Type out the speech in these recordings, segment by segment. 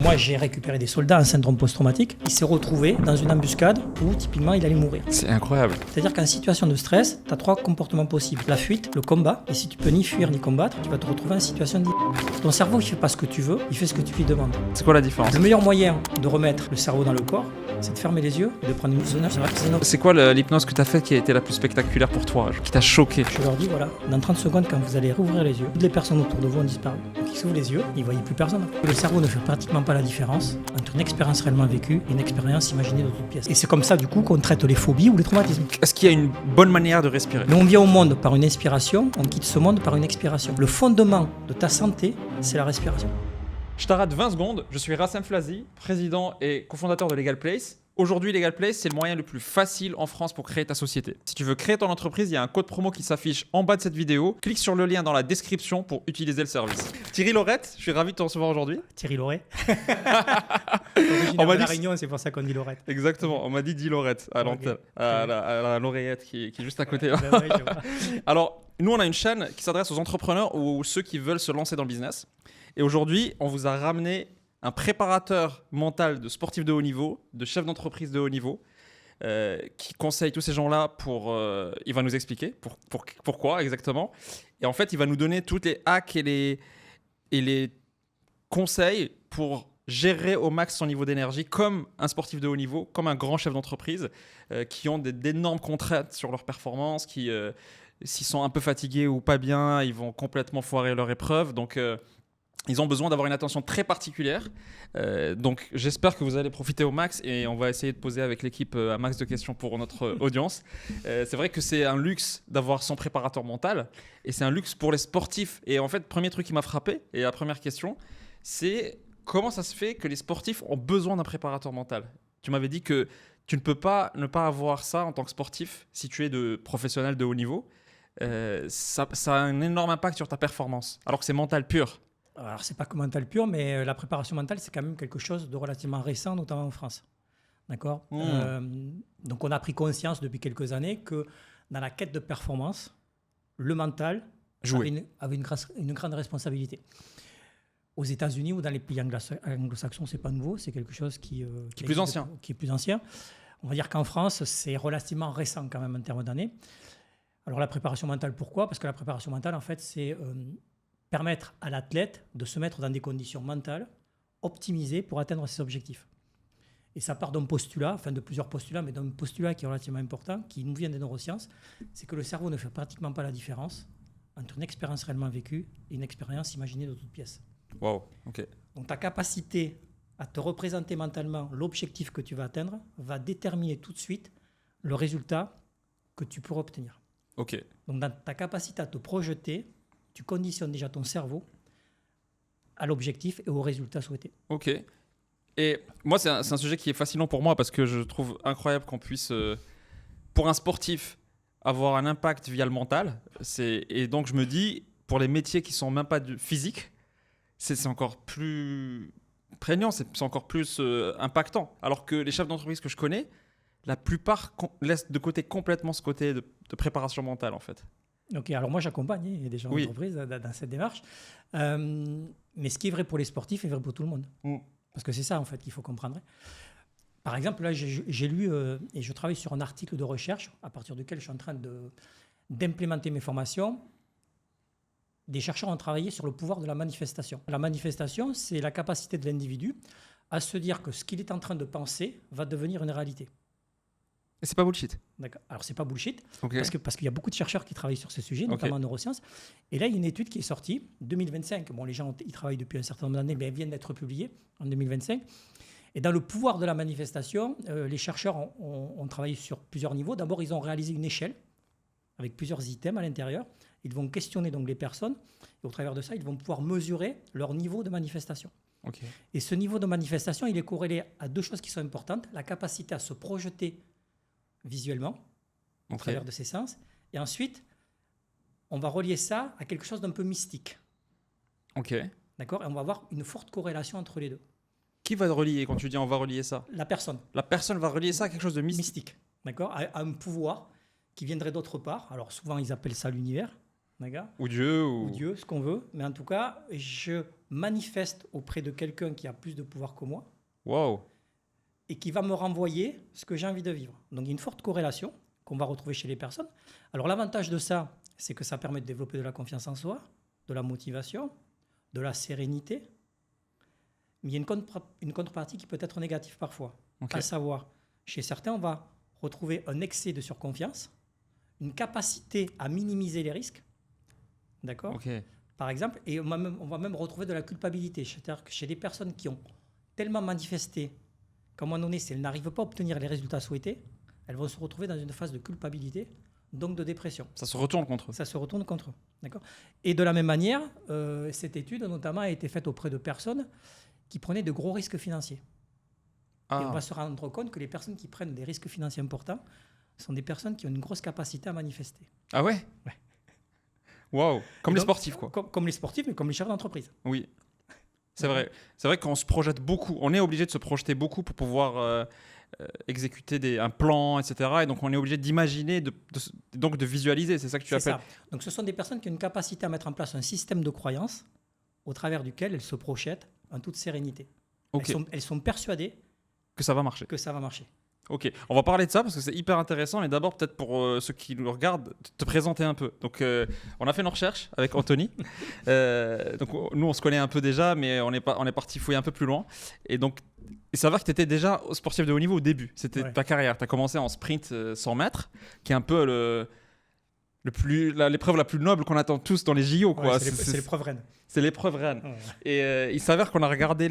Moi, j'ai récupéré des soldats en syndrome post-traumatique. Il s'est retrouvé dans une embuscade où, typiquement, il allait mourir. C'est incroyable. C'est-à-dire qu'en situation de stress, tu as 3 comportements possibles. La fuite, le combat, et si tu peux ni fuir ni combattre, tu vas te retrouver en situation de... Ton cerveau, il fait pas ce que tu veux, il fait ce que tu lui demandes. C'est quoi la différence? Le meilleur moyen de remettre le cerveau dans le corps, c'est de fermer les yeux et de prendre une zone. C'est quoi l'hypnose que tu as faite qui a été la plus spectaculaire pour toi, qui t'a choqué? Je leur dis, voilà, dans 30 secondes, quand vous allez rouvrir les yeux, toutes les personnes autour de vous ont disparu. Donc ils s'ouvrent les yeux, ils ne voyaient plus personne. Le cerveau ne fait pratiquement pas la différence entre une expérience réellement vécue et une expérience imaginée dans toute pièce. Et c'est comme ça, du coup, qu'on traite les phobies ou les traumatismes. Est-ce qu'il y a une bonne manière de respirer? Mais on vient au monde par une inspiration, on quitte ce monde par une expiration. Le fondement de ta santé, c'est la respiration. Je t'arrête 20 secondes, je suis Rassem Flazi, président et cofondateur de Legal Place. Aujourd'hui, Legal Place, c'est le moyen le plus facile en France pour créer ta société. Si tu veux créer ton entreprise, il y a un code promo qui s'affiche en bas de cette vidéo. Clique sur le lien dans la description pour utiliser le service. Thierry Laurette, je suis ravi de te recevoir aujourd'hui. Thierry Laurette. On m'a dit dit la Réunion, c'est pour ça qu'on dit Laurette. Exactement, on m'a dit Laurette à l'antenne, à l'oreillette qui est juste à côté. Ben ouais, je vois. Alors, nous, on a une chaîne qui s'adresse aux entrepreneurs ou ceux qui veulent se lancer dans le business. Et aujourd'hui, on vous a ramené un préparateur mental de sportifs de haut niveau, de chefs d'entreprise de haut niveau, qui conseille tous ces gens-là pour... il va nous expliquer pourquoi exactement. Et en fait, il va nous donner toutes les hacks et les conseils pour gérer au max son niveau d'énergie comme un sportif de haut niveau, comme un grand chef d'entreprise, qui ont d'énormes contraintes sur leur performance, qui, s'ils sont un peu fatigués ou pas bien, ils vont complètement foirer leur épreuve. Donc... ils ont besoin d'avoir une attention très particulière. Donc, j'espère que vous allez profiter au max et on va essayer de poser avec l'équipe un max de questions pour notre audience. C'est vrai que c'est un luxe d'avoir son préparateur mental et c'est un luxe pour les sportifs. Et en fait, le premier truc qui m'a frappé, et la première question, c'est comment ça se fait que les sportifs ont besoin d'un préparateur mental? Tu m'avais dit que tu ne peux pas ne pas avoir ça en tant que sportif si tu es de professionnel de haut niveau. Ça a un énorme impact sur ta performance, alors que c'est mental pur. Alors, c'est pas que mental pur, mais la préparation mentale, c'est quand même quelque chose de relativement récent, notamment en France. D'accord ? Donc, on a pris conscience depuis quelques années que dans la quête de performance, le mental avait une grande responsabilité. Aux États-Unis ou dans les pays anglo-saxons, c'est pas nouveau, c'est quelque chose qui est plus ancien. On va dire qu'en France, c'est relativement récent quand même en termes d'années. Alors, la préparation mentale, pourquoi ? Parce que la préparation mentale, en fait, c'est... permettre à l'athlète de se mettre dans des conditions mentales optimisées pour atteindre ses objectifs. Et ça part d'un postulat, enfin de plusieurs postulats, mais d'un postulat qui est relativement important, qui nous vient des neurosciences, c'est que le cerveau ne fait pratiquement pas la différence entre une expérience réellement vécue et une expérience imaginée de toute pièce. Wow, ok. Donc ta capacité à te représenter mentalement l'objectif que tu vas atteindre va déterminer tout de suite le résultat que tu pourras obtenir. Ok. Donc dans ta capacité à te projeter, tu conditionnes déjà ton cerveau à l'objectif et au résultat souhaité. Ok. Et moi, c'est un sujet qui est fascinant pour moi parce que je trouve incroyable qu'on puisse, pour un sportif, avoir un impact via le mental. Et donc, je me dis, pour les métiers qui ne sont même pas physiques, c'est encore plus prégnant, c'est encore plus impactant. Alors que les chefs d'entreprise que je connais, la plupart laissent de côté complètement ce côté de préparation mentale, en fait. Ok, alors moi j'accompagne des gens d'entreprise dans cette démarche. Mais ce qui est vrai pour les sportifs est vrai pour tout le monde. Parce que c'est ça en fait qu'il faut comprendre. Par exemple, là j'ai lu et je travaille sur un article de recherche à partir duquel je suis en train d'implémenter mes formations. Des chercheurs ont travaillé sur le pouvoir de la manifestation. La manifestation, c'est la capacité de l'individu à se dire que ce qu'il est en train de penser va devenir une réalité. Et c'est pas bullshit. D'accord. Alors, c'est pas bullshit, okay. parce qu'il y a beaucoup de chercheurs qui travaillent sur ce sujet, notamment en neurosciences. Et là, il y a une étude qui est sortie, 2025. Bon, les gens, ils travaillent depuis un certain nombre d'années, mais elle vient d'être publiée en 2025. Et dans le pouvoir de la manifestation, les chercheurs ont travaillé sur plusieurs niveaux. D'abord, ils ont réalisé une échelle avec plusieurs items à l'intérieur. Ils vont questionner donc les personnes. Et au travers de ça, ils vont pouvoir mesurer leur niveau de manifestation. Okay. Et ce niveau de manifestation, il est corrélé à deux choses qui sont importantes. La capacité à se projeter visuellement, au travers de ses sens. Et ensuite, on va relier ça à quelque chose d'un peu mystique. Ok. D'accord ? Et on va avoir une forte corrélation entre les deux. Qui va relier quand tu dis on va relier ça ? La personne. La personne va relier ça à quelque chose de mystique. D'accord ? À un pouvoir qui viendrait d'autre part. Alors souvent, ils appellent ça l'univers. D'accord ? Ou Dieu. Ou Dieu, ce qu'on veut. Mais en tout cas, je manifeste auprès de quelqu'un qui a plus de pouvoir que moi Wow. et qui va me renvoyer ce que j'ai envie de vivre. Donc, il y a une forte corrélation qu'on va retrouver chez les personnes. Alors, l'avantage de ça, c'est que ça permet de développer de la confiance en soi, de la motivation, de la sérénité. Mais il y a une contrepartie qui peut être négative parfois. Okay. À savoir, chez certains, on va retrouver un excès de surconfiance, une capacité à minimiser les risques. D'accord ? Okay. Par exemple, et on va même retrouver de la culpabilité. C'est-à-dire que chez des personnes qui ont tellement manifesté qu'à un moment donné, si elles n'arrivent pas à obtenir les résultats souhaités, elles vont se retrouver dans une phase de culpabilité, donc de dépression. Ça se retourne contre eux. Ça se retourne contre eux. D'accord ? Et de la même manière, cette étude notamment a été faite auprès de personnes qui prenaient de gros risques financiers. Ah. Et on va se rendre compte que les personnes qui prennent des risques financiers importants sont des personnes qui ont une grosse capacité à manifester. Ah ouais ? Ouais. Waouh. Comme les donc, sportifs, quoi. Comme les sportifs, mais comme les chefs d'entreprise. Oui. C'est vrai. C'est vrai qu'on se projette beaucoup. On est obligé de se projeter beaucoup pour pouvoir exécuter un plan, etc. Et donc, on est obligé d'imaginer, donc de visualiser. C'est ça que tu appelles. Ça. Donc, ce sont des personnes qui ont une capacité à mettre en place un système de croyances au travers duquel elles se projettent en toute sérénité. Okay. Elles sont persuadées que ça va marcher. Que ça va marcher. Ok, on va parler de ça parce que c'est hyper intéressant. Mais d'abord, peut-être pour ceux qui nous regardent, te présenter un peu. Donc, on a fait nos recherches avec Anthony. Donc, nous, on se connaît un peu déjà, mais on est parti fouiller un peu plus loin. Et donc, il s'avère que tu étais déjà sportif de haut niveau au début. C'était ta carrière. Tu as commencé en sprint 100 mètres, qui est un peu l'épreuve la plus noble qu'on attend tous dans les JO. Quoi. Ouais, c'est l'épreuve reine. C'est l'épreuve reine. Ouais. Et il s'avère qu'on a regardé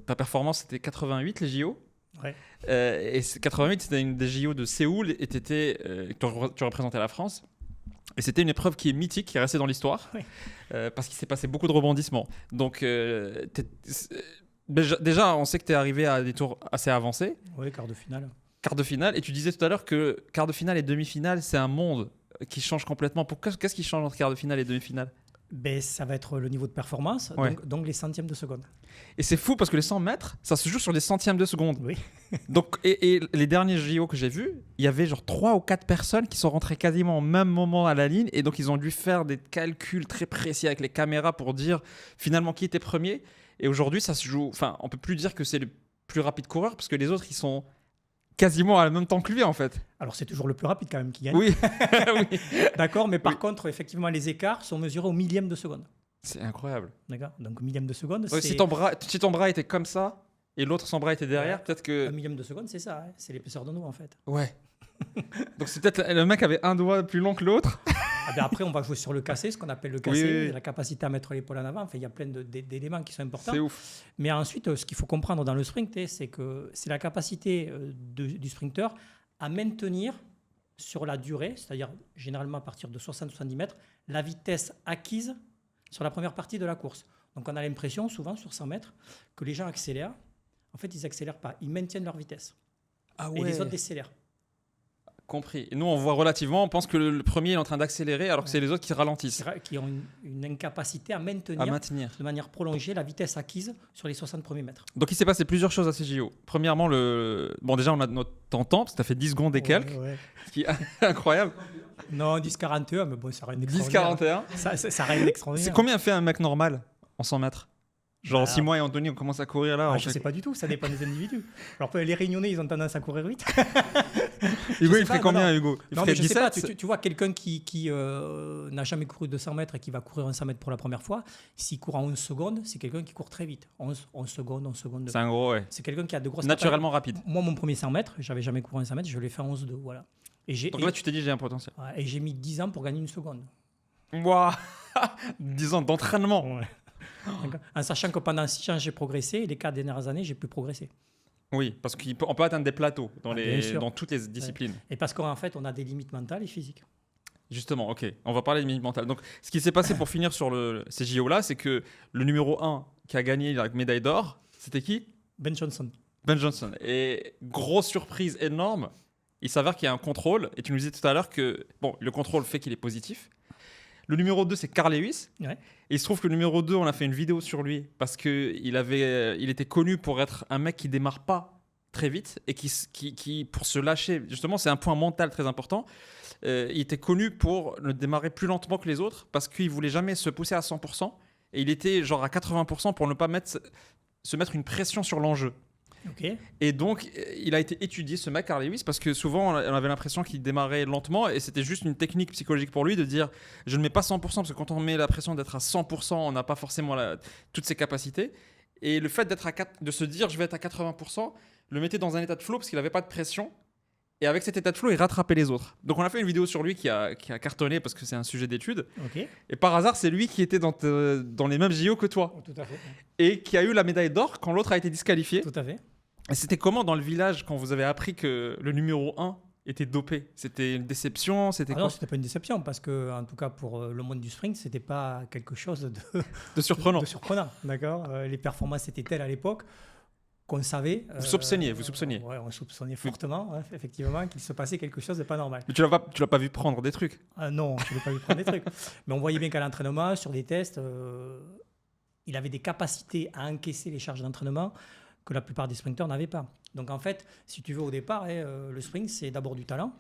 ta performance, c'était 88 les JO. Ouais. Et 88, c'était une des JO de Séoul et tu représentais la France. Et c'était une épreuve qui est mythique, qui est restée dans l'histoire, parce qu'il s'est passé beaucoup de rebondissements. Donc, déjà, on sait que tu es arrivé à des tours assez avancés. Oui, quart de finale. Quart de finale. Et tu disais tout à l'heure que quart de finale et demi-finale, c'est un monde qui change complètement. Qu'est-ce qui change entre quart de finale et demi-finale ? Ça va être le niveau de performance, donc les centièmes de seconde. Et c'est fou parce que les 100 mètres, ça se joue sur des centièmes de seconde. Oui. Donc, et les derniers JO que j'ai vus, il y avait genre 3 ou 4 personnes qui sont rentrées quasiment au même moment à la ligne. Et donc, ils ont dû faire des calculs très précis avec les caméras pour dire finalement qui était premier. Et aujourd'hui, ça se joue. Enfin, on peut plus dire que c'est le plus rapide coureur parce que les autres, ils sont quasiment à même temps que lui en fait. Alors c'est toujours le plus rapide quand même qui gagne. Oui. Oui. D'accord, mais par contre, effectivement, les écarts sont mesurés au millième de seconde. C'est incroyable. D'accord, donc millième de seconde. Donc, si ton bras était comme ça et l'autre son bras était derrière, peut-être que. Un millième de seconde, c'est ça, c'est l'épaisseur d'un doigt en fait. Ouais. Donc c'est peut-être le mec avait un doigt plus long que l'autre. Après, on va jouer sur le cassé, ce qu'on appelle le cassé, la capacité à mettre l'épaule en avant. Enfin, il y a plein d'éléments qui sont importants. C'est ouf. Mais ensuite, ce qu'il faut comprendre dans le sprint, c'est que c'est la capacité du sprinter à maintenir sur la durée, c'est-à-dire généralement à partir de 60-70 mètres, la vitesse acquise sur la première partie de la course. Donc on a l'impression, souvent sur 100 mètres, que les gens accélèrent. En fait, ils n'accélèrent pas, ils maintiennent leur vitesse. Ah ouais. Et les autres décélèrent. Compris. Et nous, on voit relativement, on pense que le premier est en train d'accélérer alors que c'est les autres qui ralentissent. Qui ont une incapacité à maintenir de manière prolongée la vitesse acquise sur les 60 premiers mètres. Donc il s'est passé plusieurs choses à ces JO. Premièrement, déjà on a notre temps, parce que tu as fait 10 secondes et quelques, ce qui est incroyable. Non, 10-41, mais bon, ça rien d'extraordinaire. 10-41. Ça rien d'extraordinaire. C'est combien fait un mec normal en 100 mètres ? Genre, si moi et Anthony, on commence à courir là. Je ne sais pas du tout, ça dépend des individus. Alors, les Réunionnais, ils ont tendance à courir vite. Hugo, il ferait combien, Hugo ? Il ferait 17 ? Je sais pas. Tu vois, quelqu'un qui n'a jamais couru 200 mètres et qui va courir un 100 mètres pour la première fois, s'il court en 11 secondes, c'est quelqu'un qui court très vite. 11 secondes. C'est un gros, ouais. C'est quelqu'un qui a de grosses naturellement rapide. Moi, mon premier 100 mètres, j'avais jamais couru un 100 mètres, je l'ai fait en 11-2. Voilà. Donc là, tu t'es dit, j'ai un potentiel. Et j'ai mis 10 ans pour gagner une seconde. Waouh 10 ans d'entraînement. Ouais. En sachant que pendant 6 ans, j'ai progressé et les 4 dernières années, j'ai pu progresser. Oui, parce qu'on peut atteindre des plateaux dans toutes les disciplines. Ouais. Et parce qu'en fait, on a des limites mentales et physiques. Justement, ok. On va parler de limites mentales. Donc, ce qui s'est passé pour finir sur ces JO-là, c'est que le numéro 1 qui a gagné la médaille d'or, c'était qui ? Ben Johnson. Ben Johnson. Et grosse surprise énorme, il s'avère qu'il y a un contrôle. Et tu nous disais tout à l'heure que le contrôle fait qu'il est positif. Le numéro 2, c'est Carl Lewis. Ouais. Et il se trouve que le numéro 2, on a fait une vidéo sur lui parce qu'il était connu pour être un mec qui démarre pas très vite et qui, pour se lâcher, justement, c'est un point mental très important. Il était connu pour ne démarrer plus lentement que les autres parce qu'il voulait jamais se pousser à 100% et il était genre à 80% pour ne pas se mettre une pression sur l'enjeu. Ok. Et donc, il a été étudié, ce mec, Carl Lewis, parce que souvent, on avait l'impression qu'il démarrait lentement et c'était juste une technique psychologique pour lui de dire je ne mets pas 100% parce que quand on met la pression d'être à 100%, on n'a pas forcément toutes ses capacités. Et le fait de se dire je vais être à 80%, le mettait dans un état de flow parce qu'il n'avait pas de pression. Et avec cet état de flow, il rattrapait les autres. Donc, on a fait une vidéo sur lui qui a cartonné parce que c'est un sujet d'étude. Ok. Et par hasard, c'est lui qui était dans les mêmes JO que toi. Oh, tout à fait. Et qui a eu la médaille d'or quand l'autre a été disqualifié. Tout à fait. Et c'était comment dans le village quand vous avez appris que le numéro 1 était dopé? C'était une déception? C'était quoi? Non, c'était pas une déception parce que, en tout cas, pour le monde du sprint, c'était pas quelque chose De surprenant. de surprenant. D'accord. Les performances étaient telles à l'époque qu'on savait. Vous soupçonniez. Ouais, on soupçonnait fortement, ouais, effectivement, qu'il se passait quelque chose de pas normal. Mais tu l'as pas vu prendre des trucs? Non, je ne l'ai pas vu prendre des trucs. Mais on voyait bien qu'à l'entraînement, sur des tests, il avait des capacités à encaisser les charges d'entraînement que la plupart des sprinteurs n'avaient pas. Donc en fait, si tu veux au départ, le sprint, c'est d'abord du talent.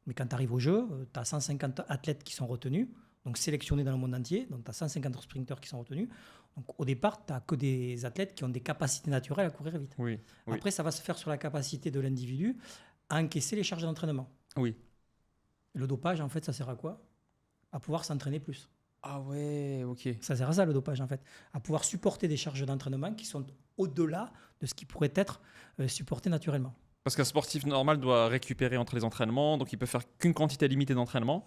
Mais quand tu arrives au jeu, tu as 150 athlètes qui sont retenus, donc sélectionnés dans le monde entier. Donc tu as 150 sprinteurs qui sont retenus. Donc au départ, tu n'as que des athlètes qui ont des capacités naturelles à courir vite. Oui. Après, ça va se faire sur la capacité de l'individu à encaisser les charges d'entraînement. Oui. Le dopage, en fait, ça sert à quoi? À pouvoir s'entraîner plus. Ah ouais, ok. Ça sert à ça, le dopage, en fait. À pouvoir supporter des charges d'entraînement qui sont au-delà de ce qui pourrait être supporté naturellement. Parce qu'un sportif normal doit récupérer entre les entraînements, donc il peut faire qu'une quantité limitée d'entraînement.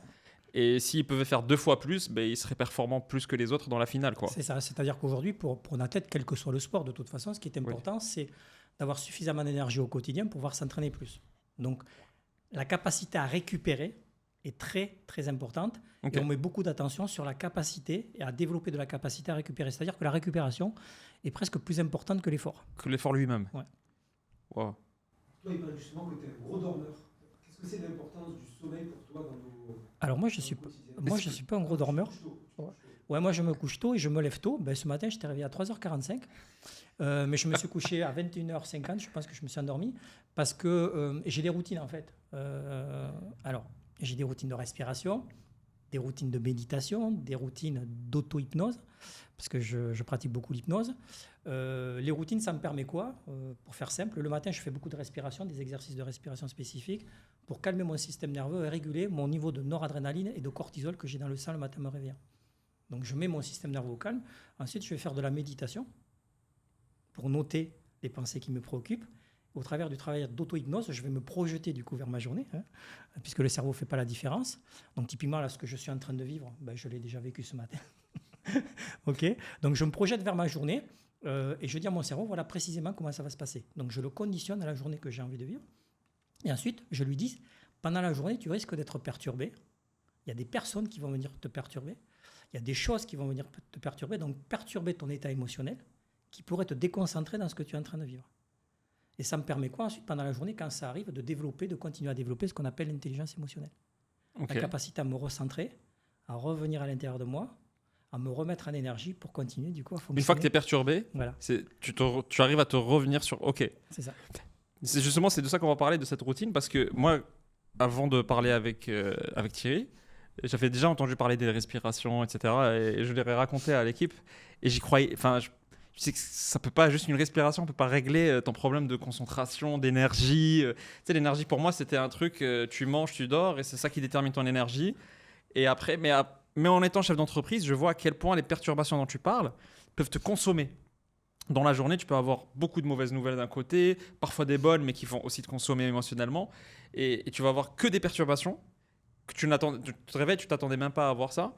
Et s'il pouvait faire 2 fois plus, ben, il serait performant plus que les autres dans la finale, quoi. C'est ça. C'est-à-dire qu'aujourd'hui, pour un athlète, quel que soit le sport, de toute façon, ce qui est important, c'est d'avoir suffisamment d'énergie au quotidien pour pouvoir s'entraîner plus. Donc, la capacité à récupérer est très, très importante. Ok. Et on met beaucoup d'attention sur la capacité et à développer de la capacité à récupérer. C'est-à-dire que la récupération est presque plus importante que l'effort. Que l'effort lui-même. Ouais. Wow. Toi, il paraît justement que tu es un gros dormeur. Qu'est-ce que c'est l'importance du sommeil pour toi dans nos... Alors moi, je ne suis pas un gros dormeur. Ouais, moi, je me couche tôt et je me lève tôt. Ben, ce matin, j'étais réveillé à 3h45. Mais je me suis couché à 21h50. Je pense que je me suis endormi parce que j'ai des routines, en fait. Alors, j'ai des routines de respiration, des routines de méditation, des routines d'auto-hypnose, parce que je pratique beaucoup l'hypnose. Les routines, ça me permet quoi? Pour faire simple, le matin, je fais beaucoup de respiration, des exercices de respiration spécifiques pour calmer mon système nerveux et réguler mon niveau de noradrénaline et de cortisol que j'ai dans le sang le matin me réveillant. Donc, je mets mon système nerveux au calme. Ensuite, je vais faire de la méditation pour noter les pensées qui me préoccupent. Au travers du travail d'auto-hypnose, je vais me projeter du coup vers ma journée, puisque le cerveau ne fait pas la différence. Donc typiquement, là, ce que je suis en train de vivre, je l'ai déjà vécu ce matin. Ok. Donc je me projette vers ma journée et je dis à mon cerveau, voilà précisément comment ça va se passer. Donc je le conditionne à la journée que j'ai envie de vivre. Et ensuite, je lui dis, pendant la journée, tu risques d'être perturbé. Il y a des personnes qui vont venir te perturber. Il y a des choses qui vont venir te perturber. Donc perturber ton état émotionnel qui pourrait te déconcentrer dans ce que tu es en train de vivre. Et ça me permet quoi ensuite, pendant la journée, quand ça arrive, de continuer à développer ce qu'on appelle l'intelligence émotionnelle. Ok. La capacité à me recentrer, à revenir à l'intérieur de moi, à me remettre en énergie pour continuer du coup à fonctionner. Une fois que tu es perturbé, Voilà, tu arrives à te revenir sur... Ok. c'est ça. C'est de ça qu'on va parler, de cette routine, parce que moi, avant de parler avec Thierry, j'avais déjà entendu parler des respirations, etc. Et je l'ai raconté à l'équipe. Et j'y croyais... Enfin, je sais que ça peut pas, juste une respiration, on peut pas régler ton problème de concentration, d'énergie. Tu sais, l'énergie, pour moi, c'était un truc, tu manges, tu dors, et c'est ça qui détermine ton énergie. Et après, mais en étant chef d'entreprise, je vois à quel point les perturbations dont tu parles peuvent te consommer. Dans la journée, tu peux avoir beaucoup de mauvaises nouvelles d'un côté, parfois des bonnes, mais qui vont aussi te consommer émotionnellement. Et tu vas avoir que des perturbations, que tu te réveilles, tu t'attendais même pas à avoir ça.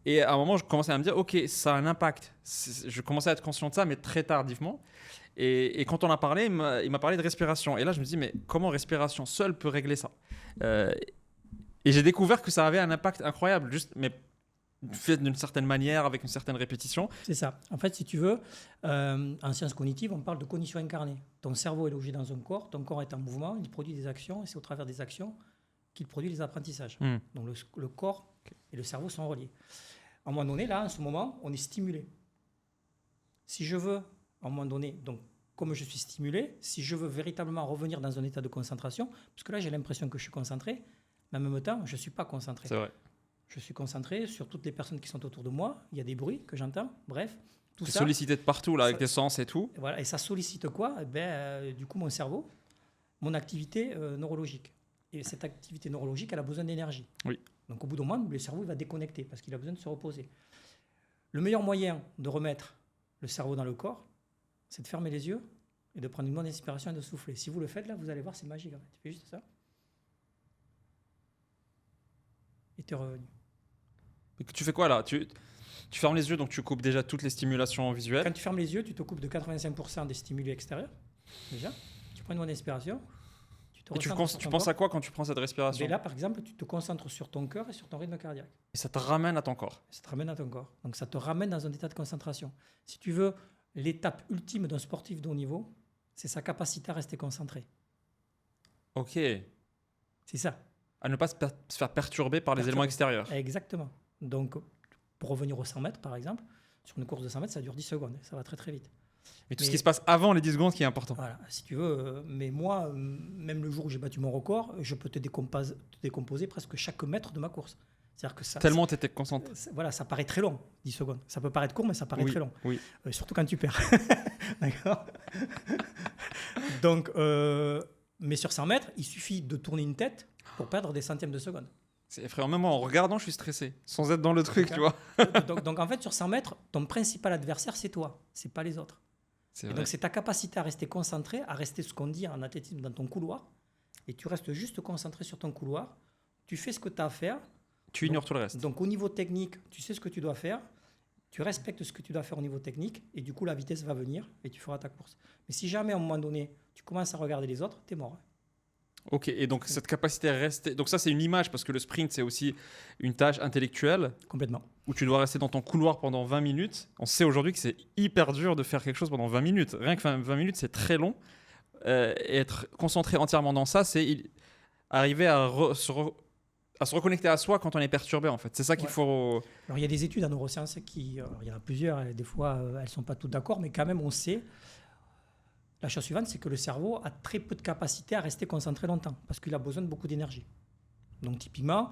Et à un moment, je commençais à me dire, ok, ça a un impact. Je commençais à être conscient de ça, mais très tardivement. Et quand on a parlé, il m'a parlé de respiration. Et là, je me dis, mais comment respiration seule peut régler ça? Et j'ai découvert que ça avait un impact incroyable, juste, mais fait d'une certaine manière, avec une certaine répétition. C'est ça. En fait, si tu veux, en sciences cognitives, on parle de cognition incarnée. Ton cerveau est logé dans un corps, ton corps est en mouvement, il produit des actions, et c'est au travers des actions qu'il produit les apprentissages. Donc le corps et le cerveau sont reliés. À un moment donné, là, en ce moment, on est stimulé. Si je veux, à un moment donné, donc comme je suis stimulé, si je veux véritablement revenir dans un état de concentration, parce que là, j'ai l'impression que je suis concentré, mais en même temps, je ne suis pas concentré. C'est vrai. Je suis concentré sur toutes les personnes qui sont autour de moi. Il y a des bruits que j'entends. Bref, tout Tu es ça. sollicité de partout là, avec ça- tes sens et tout. Voilà, et ça sollicite quoi? Du coup, mon cerveau, mon activité neurologique. Et cette activité neurologique, elle a besoin d'énergie. Oui. Donc, au bout d'un moment, le cerveau il va déconnecter parce qu'il a besoin de se reposer. Le meilleur moyen de remettre le cerveau dans le corps, c'est de fermer les yeux et de prendre une bonne inspiration et de souffler. Si vous le faites là, vous allez voir, c'est magique. En fait. Tu fais juste ça. Et tu es revenu. Et tu fais quoi là? Tu fermes les yeux, donc tu coupes déjà toutes les stimulations visuelles. Quand tu fermes les yeux, tu te coupes de 85% des stimuli extérieurs. Déjà, tu prends une bonne inspiration. Et tu penses à quoi quand tu prends cette respiration? Et là, par exemple, tu te concentres sur ton cœur et sur ton rythme cardiaque. Et ça te ramène à ton corps. Ça te ramène à ton corps. Donc, ça te ramène dans un état de concentration. Si tu veux, l'étape ultime d'un sportif de haut niveau, c'est sa capacité à rester concentré. Ok. C'est ça. À ne pas se faire perturber par les éléments extérieurs. Exactement. Donc, pour revenir aux 100 mètres, par exemple, sur une course de 100 mètres, ça dure 10 secondes. Ça va très, très vite. Mais tout ce qui se passe avant les 10 secondes qui est important. Voilà, si tu veux. Mais moi, même le jour où j'ai battu mon record, je peux te décomposer presque chaque mètre de ma course. C'est-à-dire que ça, Tellement tu étais concentré. voilà, ça paraît très long, 10 secondes. Ça peut paraître court, mais ça paraît très long. Oui. Surtout quand tu perds. D'accord. Donc, mais sur 100 mètres, il suffit de tourner une tête pour perdre des centièmes de seconde. C'est effrayant. Même moi, en regardant, je suis stressé. Sans être dans le truc, tu vois. donc, en fait, sur 100 mètres, ton principal adversaire, c'est toi. C'est pas les autres. C'est Et vrai. donc, c'est ta capacité à rester concentré, à rester ce qu'on dit en athlétisme dans ton couloir. Et tu restes juste concentré sur ton couloir. Tu fais ce que tu as à faire. Tu ignores tout le reste. Donc, au niveau technique, tu sais ce que tu dois faire. Tu respectes ce que tu dois faire au niveau technique. Et du coup, la vitesse va venir et tu feras ta course. Mais si jamais, à un moment donné, tu commences à regarder les autres, tu es mort. Ok, et donc cette capacité à rester... Donc ça, c'est une image, parce que le sprint, c'est aussi une tâche intellectuelle Complètement. où tu dois rester dans ton couloir pendant 20 minutes. On sait aujourd'hui que c'est hyper dur de faire quelque chose pendant 20 minutes. Rien que 20 minutes, c'est très long. Et être concentré entièrement dans ça, c'est arriver à se reconnecter à soi quand on est perturbé, en fait. C'est ça qu'il faut... Alors, il y a des études en neurosciences il y en a plusieurs, et des fois, elles ne sont pas toutes d'accord, mais quand même, on sait... La chose suivante, c'est que le cerveau a très peu de capacité à rester concentré longtemps parce qu'il a besoin de beaucoup d'énergie. Donc, typiquement,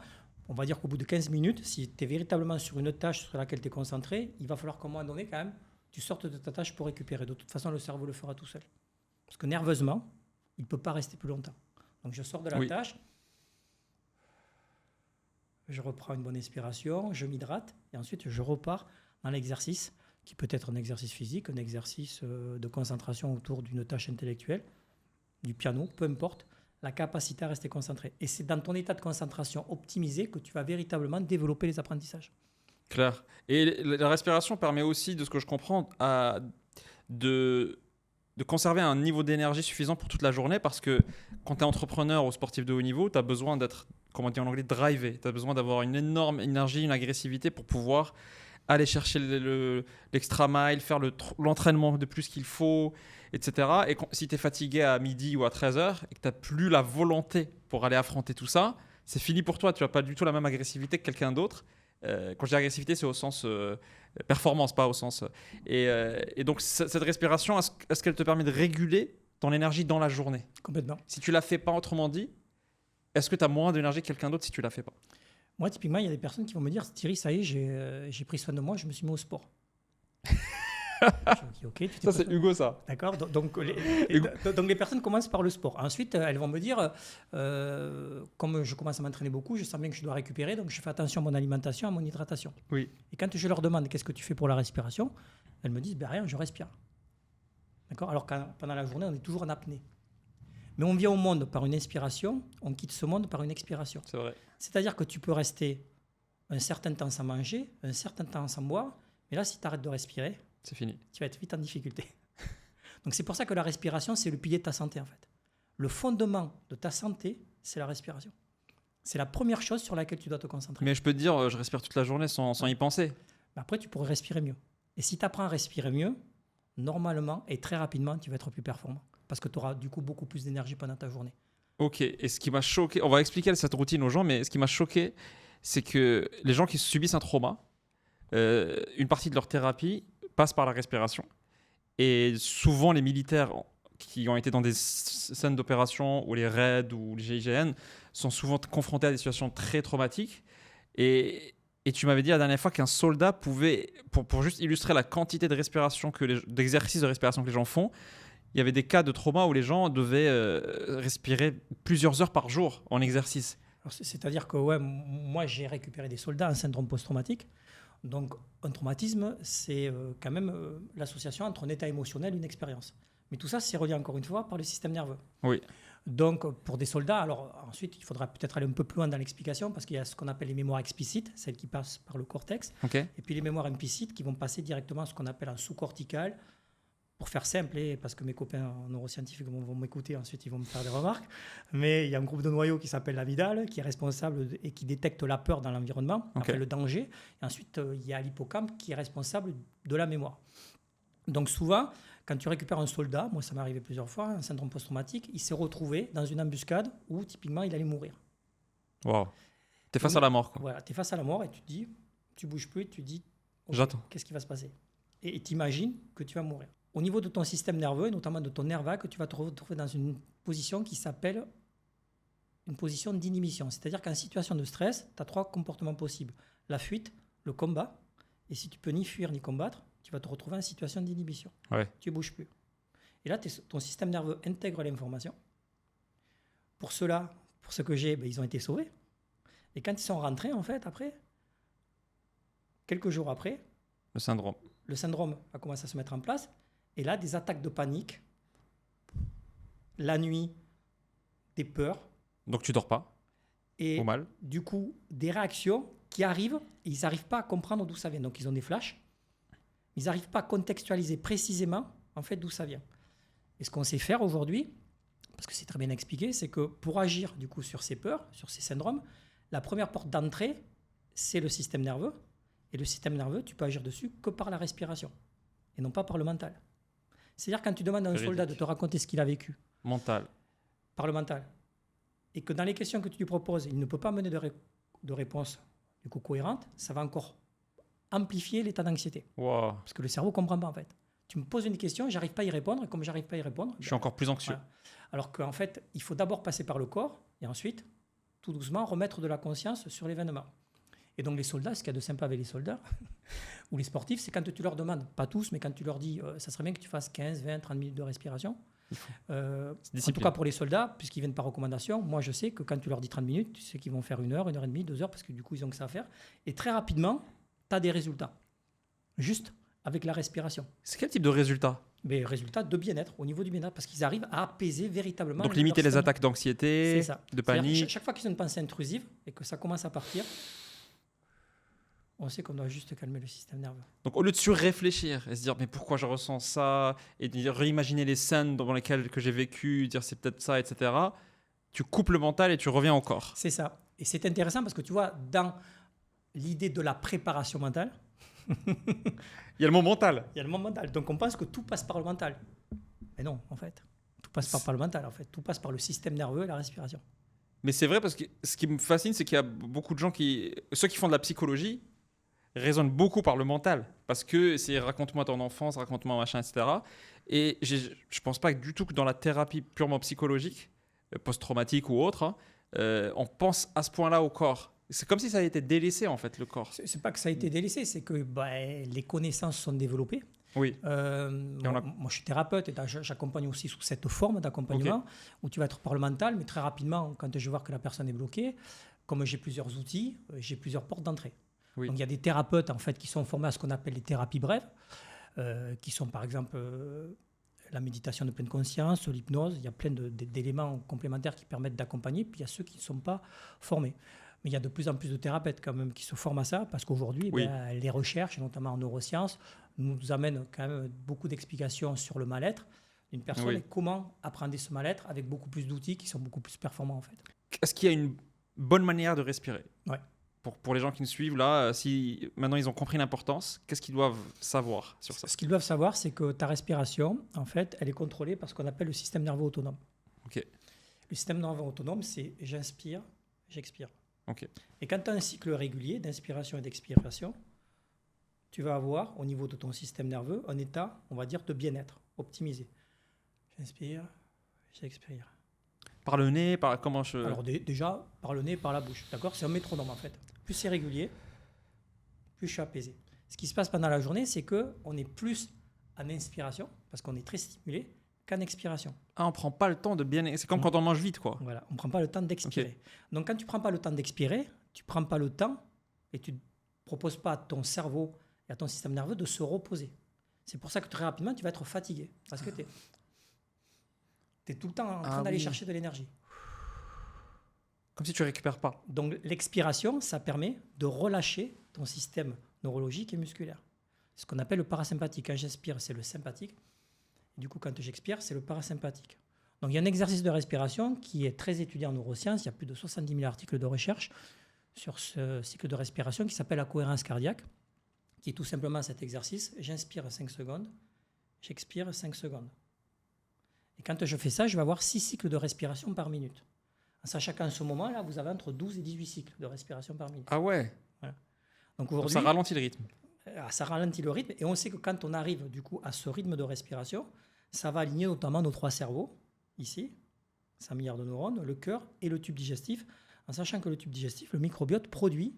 on va dire qu'au bout de 15 minutes, si tu es véritablement sur une tâche sur laquelle tu es concentré, il va falloir qu'à un moment donné, quand même, tu sortes de ta tâche pour récupérer. De toute façon, le cerveau le fera tout seul. Parce que nerveusement, il ne peut pas rester plus longtemps. Donc, je sors de la tâche, je reprends une bonne inspiration, je m'hydrate et ensuite, je repars dans l'exercice qui peut être un exercice physique, un exercice de concentration autour d'une tâche intellectuelle, du piano, peu importe, la capacité à rester concentré. Et c'est dans ton état de concentration optimisé que tu vas véritablement développer les apprentissages. Clair. Et la respiration permet aussi, de ce que je comprends, de conserver un niveau d'énergie suffisant pour toute la journée, parce que quand tu es entrepreneur ou sportif de haut niveau, tu as besoin d'être, comme on dit en anglais, drivé. Tu as besoin d'avoir une énorme énergie, une agressivité pour pouvoir aller chercher l'extra mile, faire l'entraînement de plus qu'il faut, etc. Et si tu es fatigué à midi ou à 13h et que tu n'as plus la volonté pour aller affronter tout ça, c'est fini pour toi. Tu n'as pas du tout la même agressivité que quelqu'un d'autre. Quand je dis agressivité, c'est au sens performance, pas au sens... Et donc, cette respiration, est-ce qu'elle te permet de réguler ton énergie dans la journée? Complètement. Si tu ne la fais pas, autrement dit, est-ce que tu as moins d'énergie que quelqu'un d'autre si tu ne la fais pas? Moi, typiquement, il y a des personnes qui vont me dire « Thierry, ça y est, j'ai pris soin de moi, je me suis mis au sport. » Okay, ça, c'est Hugo, ça. D'accord. Donc, les personnes commencent par le sport. Ensuite, elles vont me dire comme je commence à m'entraîner beaucoup, je sens bien que je dois récupérer, donc je fais attention à mon alimentation, à mon hydratation. Oui. Et quand je leur demande qu'est-ce que tu fais pour la respiration, elles me disent rien, je respire. D'accord. Alors, pendant la journée, on est toujours en apnée. Mais on vient au monde par une inspiration, on quitte ce monde par une expiration. C'est vrai. C'est-à-dire que tu peux rester un certain temps sans manger, un certain temps sans boire, mais là, si tu arrêtes de respirer, c'est fini. Tu vas être vite en difficulté. Donc, c'est pour ça que la respiration, c'est le pilier de ta santé, en fait. Le fondement de ta santé, c'est la respiration. C'est la première chose sur laquelle tu dois te concentrer. Mais je peux te dire, je respire toute la journée sans y penser. Après, tu pourrais respirer mieux. Et si tu apprends à respirer mieux, normalement et très rapidement, tu vas être plus performant. Parce que tu auras du coup beaucoup plus d'énergie pendant ta journée. Ok, et ce qui m'a choqué, on va expliquer cette routine aux gens, mais ce qui m'a choqué, c'est que les gens qui subissent un trauma, une partie de leur thérapie passe par la respiration. Et souvent, les militaires qui ont été dans des scènes d'opération ou les raids ou les GIGN sont souvent confrontés à des situations très traumatiques. Et tu m'avais dit la dernière fois qu'un soldat pouvait, pour juste illustrer la quantité de respiration d'exercices de respiration que les gens font, il y avait des cas de trauma où les gens devaient respirer plusieurs heures par jour en exercice. Alors, c'est-à-dire que moi, j'ai récupéré des soldats en syndrome post-traumatique. Donc, un traumatisme, c'est quand même l'association entre un état émotionnel et une expérience. Mais tout ça, c'est relié encore une fois par le système nerveux. Oui. Donc, pour des soldats, alors ensuite, il faudra peut-être aller un peu plus loin dans l'explication parce qu'il y a ce qu'on appelle les mémoires explicites, celles qui passent par le cortex, Okay. et puis les mémoires implicites qui vont passer directement à ce qu'on appelle un sous-cortical. Pour faire simple, et parce que mes copains neuroscientifiques vont m'écouter, ensuite ils vont me faire des remarques, mais il y a un groupe de noyaux qui s'appelle l'amygdale, qui est responsable et qui détecte la peur dans l'environnement, Okay. enfin, le danger. Et ensuite, il y a l'hippocampe qui est responsable de la mémoire. Donc souvent, quand tu récupères un soldat, moi ça m'est arrivé plusieurs fois, un syndrome post-traumatique, il s'est retrouvé dans une embuscade où typiquement il allait mourir. Wow. T'es face à la mort, quoi. Voilà, tu es face à la mort et tu te dis, tu bouges plus, tu te dis, ok, J'attends. qu'est-ce qui va se passer? Et tu imagines que tu vas mourir. Au niveau de ton système nerveux, et notamment de ton nerf vague, tu vas te retrouver dans une position qui s'appelle une position d'inhibition. C'est-à-dire qu'en situation de stress, tu as 3 comportements possibles. La fuite, le combat, et si tu peux ni fuir ni combattre, tu vas te retrouver en situation d'inhibition. Ouais. Tu ne bouges plus. Et là, ton système nerveux intègre l'information. Pour cela, pour ce que j'ai, ils ont été sauvés. Et quand ils sont rentrés, en fait, après, quelques jours après, Le syndrome. le syndrome a commencé à se mettre en place. Et là, des attaques de panique, la nuit, des peurs. Donc tu dors pas, Et ou mal. du coup, des réactions qui arrivent et ils n'arrivent pas à comprendre d'où ça vient. Donc, ils ont des flashs. Ils n'arrivent pas à contextualiser précisément en fait, d'où ça vient. Et ce qu'on sait faire aujourd'hui, parce que c'est très bien expliqué, c'est que pour agir du coup sur ces peurs, sur ces syndromes, la première porte d'entrée, c'est le système nerveux. Et le système nerveux, tu peux agir dessus que par la respiration et non pas par le mental. C'est-à-dire quand tu demandes à un soldat de te raconter ce qu'il a vécu Mental. par le mental et que dans les questions que tu lui proposes, il ne peut pas mener de réponse du coup cohérente, ça va encore amplifier l'état d'anxiété. Wow. Parce que le cerveau ne comprend pas en fait. Tu me poses une question, j'arrive pas à y répondre, et comme j'arrive pas à y répondre, Je suis encore plus anxieux. voilà. Alors qu'en fait, il faut d'abord passer par le corps et ensuite, tout doucement, remettre de la conscience sur l'événement. Et donc les soldats, ce qu'il y a de sympa avec les soldats ou les sportifs, c'est quand tu leur demandes, pas tous, mais quand tu leur dis, ça serait bien que tu fasses 15, 20, 30 minutes de respiration. En tout cas pour les soldats, puisqu'ils viennent par recommandation, moi je sais que quand tu leur dis 30 minutes, tu sais qu'ils vont faire 1 heure, 1 heure et demie, 2 heures, parce que du coup ils ont que ça à faire. Et très rapidement, tu as des résultats. Juste avec la respiration. C'est quel type de résultat? Mais résultat de bien-être, au niveau du bien-être, parce qu'ils arrivent à apaiser véritablement. Donc limiter les système. attaques d'anxiété, C'est ça. de C'est-à-dire panique. chaque fois qu'ils ont une pensée intrusive et que ça commence à partir, on sait qu'on doit juste calmer le système nerveux. Donc au lieu de surréfléchir et se dire mais pourquoi je ressens ça et de réimaginer les scènes dans lesquelles que j'ai vécu, dire c'est peut-être ça, etc. Tu coupes le mental et tu reviens au corps. C'est ça. Et c'est intéressant parce que tu vois, dans l'idée de la préparation mentale, Il y a le mot mental. il y a le monde mental. Donc on pense que tout passe par le mental. Mais non, en fait. Tout passe pas par le mental, en fait. Tout passe par le système nerveux et la respiration. Mais c'est vrai parce que ce qui me fascine, c'est qu'il y a beaucoup de gens ceux qui font de la psychologie, raisonnent beaucoup par le mental. Parce que c'est raconte-moi ton enfance, raconte-moi machin, etc. Et je pense pas du tout que dans la thérapie purement psychologique, post-traumatique ou autre, on pense à ce point-là au corps. C'est comme si ça avait été délaissé, en fait, le corps. C'est pas que ça a été délaissé, c'est que les connaissances sont développées. Oui. Moi, je suis thérapeute et j'accompagne aussi sous cette forme d'accompagnement où tu vas être par le mental, mais très rapidement, quand je vois que la personne est bloquée, comme j'ai plusieurs outils, j'ai plusieurs portes d'entrée. Oui. Donc, il y a des thérapeutes en fait, qui sont formés à ce qu'on appelle les thérapies brèves, qui sont par exemple la méditation de pleine conscience, l'hypnose. Il y a plein d'éléments complémentaires qui permettent d'accompagner. Puis il y a ceux qui ne sont pas formés. Mais il y a de plus en plus de thérapeutes quand même qui se forment à ça parce qu'aujourd'hui, les recherches, notamment en neurosciences, nous amènent quand même beaucoup d'explications sur le mal-être d'une personne et comment apprendre ce mal-être avec beaucoup plus d'outils qui sont beaucoup plus performants en fait. Est-ce qu'il y a une bonne manière de respirer? Ouais. Pour les gens qui nous suivent, là, si maintenant ils ont compris l'importance, qu'est-ce qu'ils doivent savoir sur ça? Ce qu'ils doivent savoir, c'est que ta respiration, en fait, elle est contrôlée par ce qu'on appelle le système nerveux autonome. Ok. Le système nerveux autonome, c'est j'inspire, j'expire. Ok. Et quand tu as un cycle régulier d'inspiration et d'expiration, tu vas avoir au niveau de ton système nerveux un état, on va dire, de bien-être, optimisé. J'inspire, j'expire. Par le nez, par comment je... Alors déjà, par le nez, par la bouche. D'accord? C'est un métronome en fait. Plus c'est régulier, plus je suis apaisé. Ce qui se passe pendant la journée, c'est qu'on est plus en inspiration, parce qu'on est très stimulé, qu'en expiration. Ah, on prend pas le temps de bien... C'est comme quand on mange vite, quoi. Voilà, on ne prend pas le temps d'expirer. Donc quand tu ne prends pas le temps d'expirer, tu ne prends pas le temps et tu ne proposes pas à ton cerveau et à ton système nerveux de se reposer. C'est pour ça que très rapidement, tu vas être fatigué. Parce que tu es tout le temps en train d'aller chercher de l'énergie. Comme si tu récupères pas. Donc l'expiration, ça permet de relâcher ton système neurologique et musculaire. C'est ce qu'on appelle le parasympathique. Quand j'inspire, c'est le sympathique. Et du coup, quand j'expire, c'est le parasympathique. Donc il y a un exercice de respiration qui est très étudié en neurosciences. Il y a plus de 70 000 articles de recherche sur ce cycle de respiration qui s'appelle la cohérence cardiaque, qui est tout simplement cet exercice. J'inspire 5 secondes, j'expire 5 secondes. Et quand je fais ça, je vais avoir 6 cycles de respiration par minute. En sachant qu'en ce moment-là, vous avez entre 12 et 18 cycles de respiration par minute. Ah ouais. Voilà. Donc ça ralentit le rythme. Ça ralentit le rythme. Et on sait que quand on arrive du coup à ce rythme de respiration, ça va aligner notamment nos 3 cerveaux, ici, 100 milliards de neurones, le cœur et le tube digestif, en sachant que le tube digestif, le microbiote, produit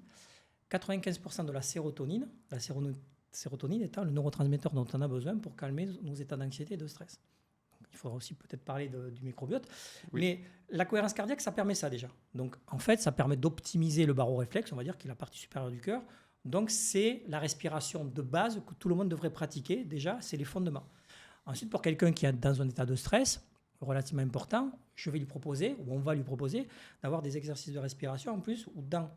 95% de la sérotonine, sérotonine étant le neurotransmetteur dont on a besoin pour calmer nos états d'anxiété et de stress. Il faudra aussi peut-être parler du microbiote. Oui. Mais la cohérence cardiaque, ça permet ça déjà. Donc, en fait, ça permet d'optimiser le baroréflexe, on va dire, qui est la partie supérieure du cœur. Donc, c'est la respiration de base que tout le monde devrait pratiquer. Déjà, c'est les fondements. Ensuite, pour quelqu'un qui est dans un état de stress relativement important, je vais lui proposer, ou on va lui proposer, d'avoir des exercices de respiration en plus, ou dans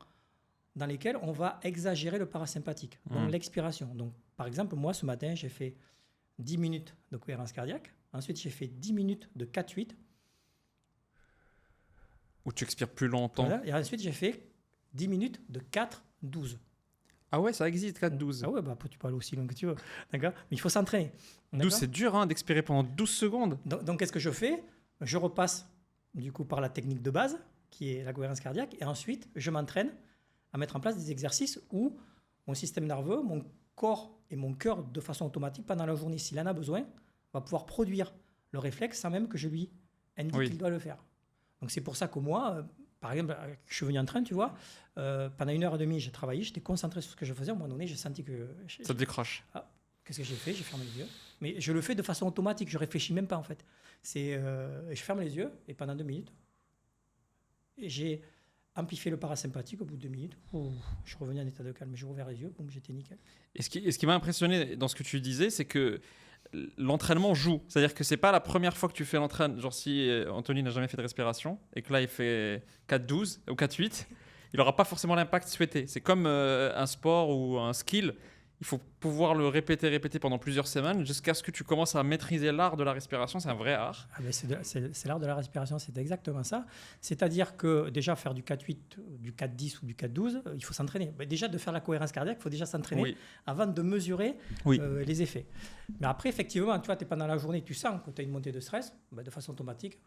lesquels on va exagérer le parasympathique, donc l'expiration. Donc, par exemple, moi, ce matin, j'ai fait 10 minutes de cohérence cardiaque. Ensuite, j'ai fait 10 minutes de 4-8. Où tu expires plus longtemps. Voilà. Et ensuite, j'ai fait 10 minutes de 4-12. Ah ouais, ça existe, 4-12. Ah ouais, bah, tu peux aller aussi loin que tu veux. D'accord ? Mais il faut s'entraîner. 12, c'est dur hein, d'expirer pendant 12 secondes. Donc qu'est-ce que je fais ? Je repasse du coup par la technique de base, qui est la cohérence cardiaque. Et ensuite, je m'entraîne à mettre en place des exercices où mon système nerveux, mon corps et mon cœur, de façon automatique, pendant la journée, s'il en a besoin, va pouvoir produire le réflexe sans même que je lui indique qu'il doit le faire. Donc c'est pour ça que moi, par exemple, je suis venu en train, tu vois, pendant 1h30, j'ai travaillé, j'étais concentré sur ce que je faisais. À un moment donné, j'ai senti que... Ça te décroche. Ah, qu'est-ce que j'ai fait ? J'ai fermé les yeux. Mais je le fais de façon automatique, je ne réfléchis même pas en fait. Je ferme les yeux et pendant 2 minutes, j'ai amplifié le parasympathique. Au bout de 2 minutes, je revenais en état de calme. J'ai ouvert les yeux, boum, j'étais nickel. Et ce qui m'a impressionné dans ce que tu disais, c'est que l'entraînement joue. C'est-à-dire que c'est pas la première fois que tu fais l'entraînement. Genre si Anthony n'a jamais fait de respiration et que là il fait 4-12 ou 4-8, il n'aura pas forcément l'impact souhaité. C'est comme un sport ou un skill. Il faut pouvoir le répéter pendant plusieurs semaines jusqu'à ce que tu commences à maîtriser l'art de la respiration. C'est un vrai art. Ah ben c'est l'art de la respiration, c'est exactement ça. C'est-à-dire que déjà faire du 4-8, du 4-10 ou du 4-12, il faut s'entraîner. Ben déjà de faire la cohérence cardiaque, il faut déjà s'entraîner avant de mesurer les effets. Mais après, effectivement, tu vois, tu es pendant la journée, tu sens que tu as une montée de stress, ben de façon automatique.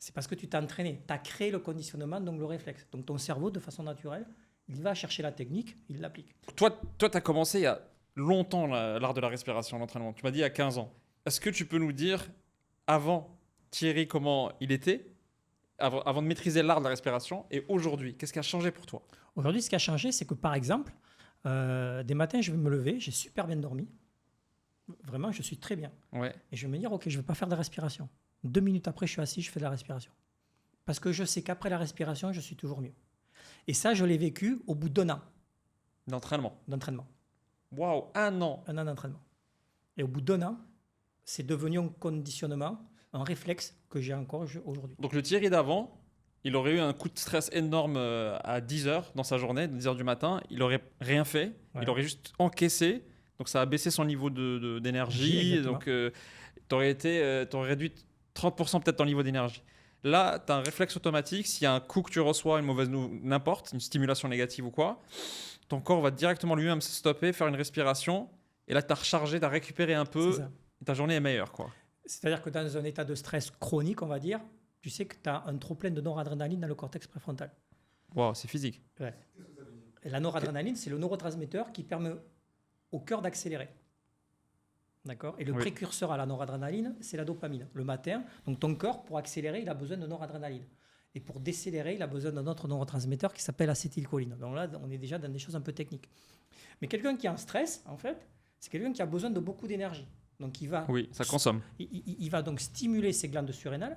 C'est parce que tu t'es entraîné, tu as créé le conditionnement, donc le réflexe. Donc ton cerveau, de façon naturelle, il va chercher la technique, il l'applique. Toi, tu as commencé il y a longtemps l'art de la respiration, l'entraînement. Tu m'as dit il y a 15 ans. Est-ce que tu peux nous dire, avant Thierry, comment il était, avant de maîtriser l'art de la respiration, et aujourd'hui, qu'est-ce qui a changé pour toi ? Aujourd'hui, ce qui a changé, c'est que par exemple, des matins, je vais me lever, j'ai super bien dormi. Vraiment, je suis très bien. Ouais. Et je vais me dire, ok, je ne vais pas faire de respiration. 2 minutes après, je suis assis, je fais de la respiration. Parce que je sais qu'après la respiration, je suis toujours mieux. Et ça, je l'ai vécu au bout d'1 an. D'entraînement. Waouh, 1 an. 1 an d'entraînement. Et au bout d'1 an, c'est devenu un conditionnement, un réflexe que j'ai encore aujourd'hui. Donc le Thierry d'avant, il aurait eu un coup de stress énorme à 10h dans sa journée, 10h du matin. Il n'aurait rien fait. Ouais. Il aurait juste encaissé. Donc ça a baissé son niveau d'énergie. Donc tu aurais réduit 30% peut-être ton niveau d'énergie. Là, tu as un réflexe automatique. S'il y a un coup que tu reçois, une mauvaise n'importe, une stimulation négative ou quoi, ton corps va directement lui-même se stopper, faire une respiration. Et là, tu as rechargé, tu as récupéré un peu. Et ta journée est meilleure, quoi. C'est-à-dire que dans un état de stress chronique, on va dire, tu sais que tu as un trop plein de noradrénaline dans le cortex préfrontal. Waouh, c'est physique. Ouais. La noradrénaline, c'est le neurotransmetteur qui permet au cœur d'accélérer. D'accord ? Et le précurseur à la noradrénaline, c'est la dopamine. Le matin, donc ton corps, pour accélérer, il a besoin de noradrénaline. Et pour décélérer, il a besoin d'un autre neurotransmetteur qui s'appelle acétylcholine. Donc là, on est déjà dans des choses un peu techniques. Mais quelqu'un qui est en stress, en fait, c'est quelqu'un qui a besoin de beaucoup d'énergie. Donc oui, ça consomme. Il va donc stimuler ses glandes surrénales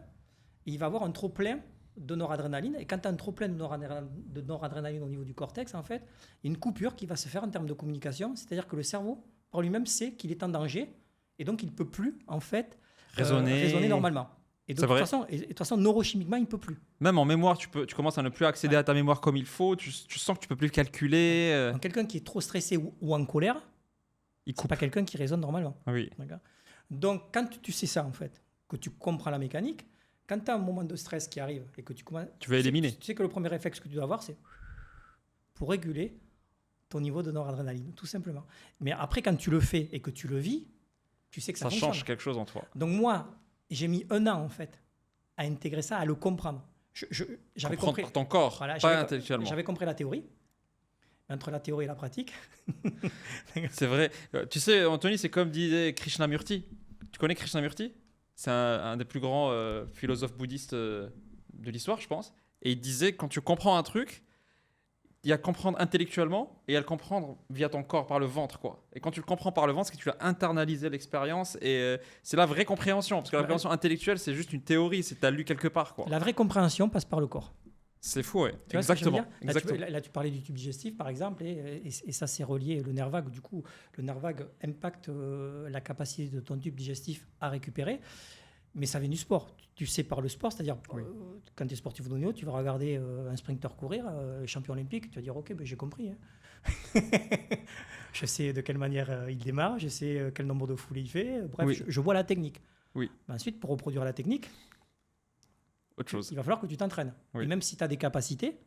et il va avoir un trop-plein de noradrénaline. Et quand tu as un trop-plein de noradrénaline au niveau du cortex, en fait, il y a une coupure qui va se faire en termes de communication. C'est-à-dire que le cerveau, par lui-même, sait qu'il est en danger et donc il ne peut plus, en fait, raisonner normalement. Et de toute façon, neurochimiquement, il ne peut plus. Même en mémoire, tu commences à ne plus accéder à ta mémoire comme il faut. Tu sens que tu ne peux plus calculer. Donc, quelqu'un qui est trop stressé ou en colère, c'est pas quelqu'un qui raisonne normalement. Oui. Donc, quand tu sais ça, en fait, que tu comprends la mécanique, quand tu as un moment de stress qui arrive et que tu vas éliminer. Tu sais que le premier réflexe que tu dois avoir, c'est pour réguler ton niveau de noradrénaline, tout simplement. Mais après, quand tu le fais et que tu le vis, tu sais que ça fonctionne. Ça change quelque chose en toi. Donc moi, j'ai mis 1 an, en fait, à intégrer ça, à le comprendre. J'avais compris par ton corps, voilà, pas intellectuellement. J'avais compris la théorie. Entre la théorie et la pratique. C'est vrai. Tu sais, Anthony, c'est comme disait Krishnamurti. Tu connais Krishnamurti ? C'est un des plus grands philosophes bouddhistes de l'histoire, je pense. Et il disait, quand tu comprends un truc, il y a à comprendre intellectuellement et il y a à le comprendre via ton corps, par le ventre, quoi. Et quand tu le comprends par le ventre, c'est que tu as internalisé l'expérience et c'est la vraie compréhension. Parce que la compréhension intellectuelle, c'est juste une théorie, c'est que tu as lu quelque part, quoi. La vraie compréhension passe par le corps. C'est fou, oui. Exactement. Exactement. Là, tu parlais du tube digestif, par exemple, et ça, c'est relié. Le nerf vague, du coup, le nerf vague impacte la capacité de ton tube digestif à récupérer. Mais ça vient du sport. Tu sais par le sport, c'est-à-dire quand tu es sportif de haut niveau, tu vas regarder un sprinter courir, champion olympique, tu vas dire « Ok, ben, j'ai compris. Hein. » Je sais de quelle manière il démarre, je sais quel nombre de foulées il fait. Bref, je vois la technique. Oui. Mais ensuite, pour reproduire la technique, autre chose. Il va falloir que tu t'entraînes. Oui. Et même si tu as des capacités,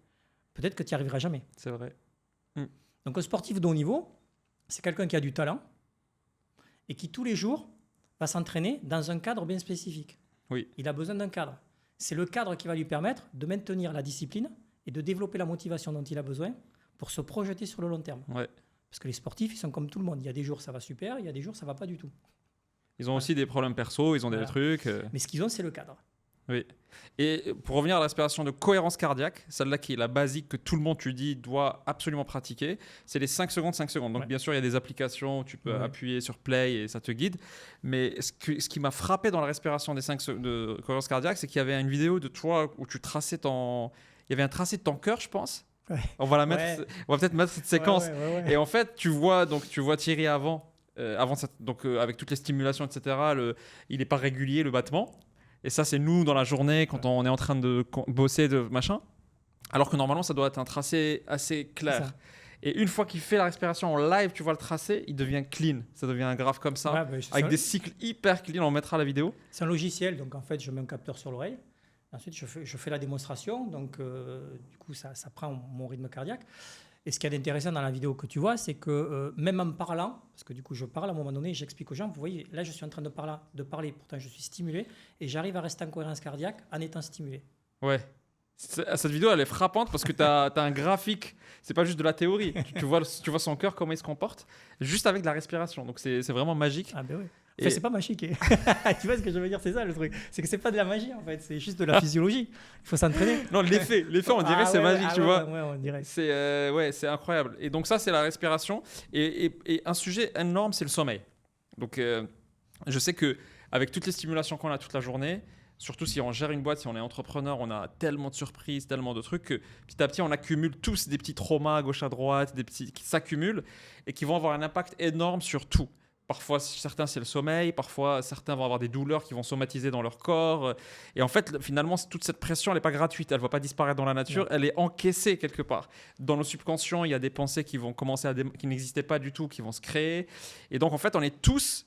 peut-être que tu n'y arriveras jamais. C'est vrai. Donc un sportif de haut niveau, c'est quelqu'un qui a du talent et qui tous les jours va s'entraîner dans un cadre bien spécifique. Oui. Il a besoin d'un cadre. C'est le cadre qui va lui permettre de maintenir la discipline et de développer la motivation dont il a besoin pour se projeter sur le long terme. Ouais. Parce que les sportifs, ils sont comme tout le monde. Il y a des jours, ça va super, il y a des jours, ça ne va pas du tout. Ils ont aussi des problèmes perso, ils ont des trucs. Mais ce qu'ils ont, c'est le cadre. Oui. Et pour revenir à la respiration de cohérence cardiaque, celle-là qui est la basique que tout le monde, tu dis, doit absolument pratiquer, c'est les 5 secondes, 5 secondes. Donc, bien sûr, il y a des applications où tu peux appuyer sur play et ça te guide. Mais ce qui m'a frappé dans la respiration des 5 secondes de cohérence cardiaque, c'est qu'il y avait une vidéo de toi où tu traçais ton... Il y avait un tracé de ton cœur, je pense. Ouais. On va peut-être mettre cette séquence. Et en fait, tu vois Thierry avant avec toutes les stimulations, etc. Il n'est pas régulier, le battement. Et ça, c'est nous dans la journée quand on est en train de bosser, de machin. Alors que normalement, ça doit être un tracé assez clair. Et une fois qu'il fait la respiration en live, tu vois le tracé, il devient clean. Ça devient un graphe comme ça, avec des cycles hyper clean. On mettra la vidéo. C'est un logiciel, donc en fait, je mets un capteur sur l'oreille. Ensuite, je fais la démonstration. Donc, du coup, ça prend mon rythme cardiaque. Et ce qui est intéressant dans la vidéo que tu vois, c'est que même en parlant, parce que du coup je parle à un moment donné, j'explique aux gens, vous voyez, là je suis en train de parler, pourtant je suis stimulé, et j'arrive à rester en cohérence cardiaque en étant stimulé. Ouais. Cette vidéo, elle est frappante parce que tu as un graphique, c'est pas juste de la théorie. tu vois son cœur, comment il se comporte, juste avec de la respiration. Donc c'est vraiment magique. Ah ben oui. Enfin, c'est pas magique. Tu vois ce que je veux dire, c'est ça le truc. C'est que c'est pas de la magie en fait, c'est juste de la physiologie. Il faut s'entraîner. Non, l'effet, on dirait c'est magique, tu vois. Ouais, on dirait. C'est incroyable. Et donc ça, c'est la respiration. Et un sujet énorme, c'est le sommeil. Donc je sais que avec toutes les stimulations qu'on a toute la journée, surtout si on gère une boîte, si on est entrepreneur, on a tellement de surprises, tellement de trucs que petit à petit, on accumule tous des petits traumas à gauche à droite, des petits qui s'accumulent et qui vont avoir un impact énorme sur tout. Parfois, certains, c'est le sommeil. Parfois, certains vont avoir des douleurs qui vont somatiser dans leur corps. Et en fait, finalement, toute cette pression, elle n'est pas gratuite. Elle ne va pas disparaître dans la nature. Non. Elle est encaissée quelque part. Dans nos subconscients, il y a des pensées qui vont commencer qui n'existaient pas du tout, qui vont se créer. Et donc, en fait, on est tous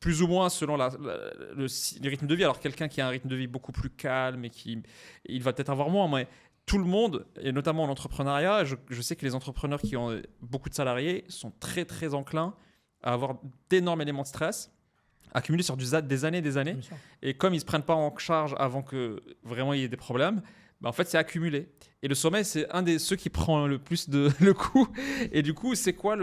plus ou moins selon le rythme de vie. Alors, quelqu'un qui a un rythme de vie beaucoup plus calme et il va peut-être avoir moins, mais tout le monde, et notamment en entrepreneuriat, je sais que les entrepreneurs qui ont beaucoup de salariés sont très, très enclins à avoir d'énormes éléments de stress accumulés sur des années et des années. Et comme ils ne se prennent pas en charge avant que vraiment il y ait des problèmes, Bah, en fait, c'est accumulé. Et le sommeil, c'est un des ceux qui prend le plus le coup. Et du coup, c'est quoi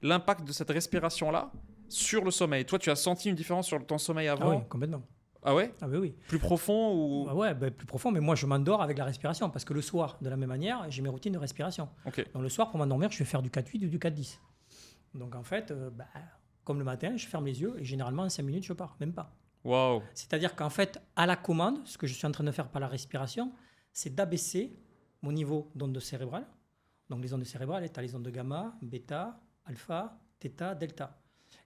l'impact de cette respiration-là sur le sommeil? Toi, tu as senti une différence sur ton sommeil Ah avant? oui, complètement. Ah ouais? Ah oui, oui. Plus profond ou... Ah ouais, plus profond, mais moi je m'endors avec la respiration parce que le soir, de la même manière, j'ai mes routines de respiration. Ok. Donc le soir, pour m'endormir, je vais faire du 4-8 ou du 4-10. Donc en fait, comme le matin, je ferme les yeux et généralement en 5 minutes, je pars, même pas. Waouh. C'est-à-dire qu'en fait, à la commande, ce que je suis en train de faire par la respiration, c'est d'abaisser mon niveau d'ondes cérébrales. Donc les ondes cérébrales, tu as les ondes de gamma, bêta, alpha, θ, delta.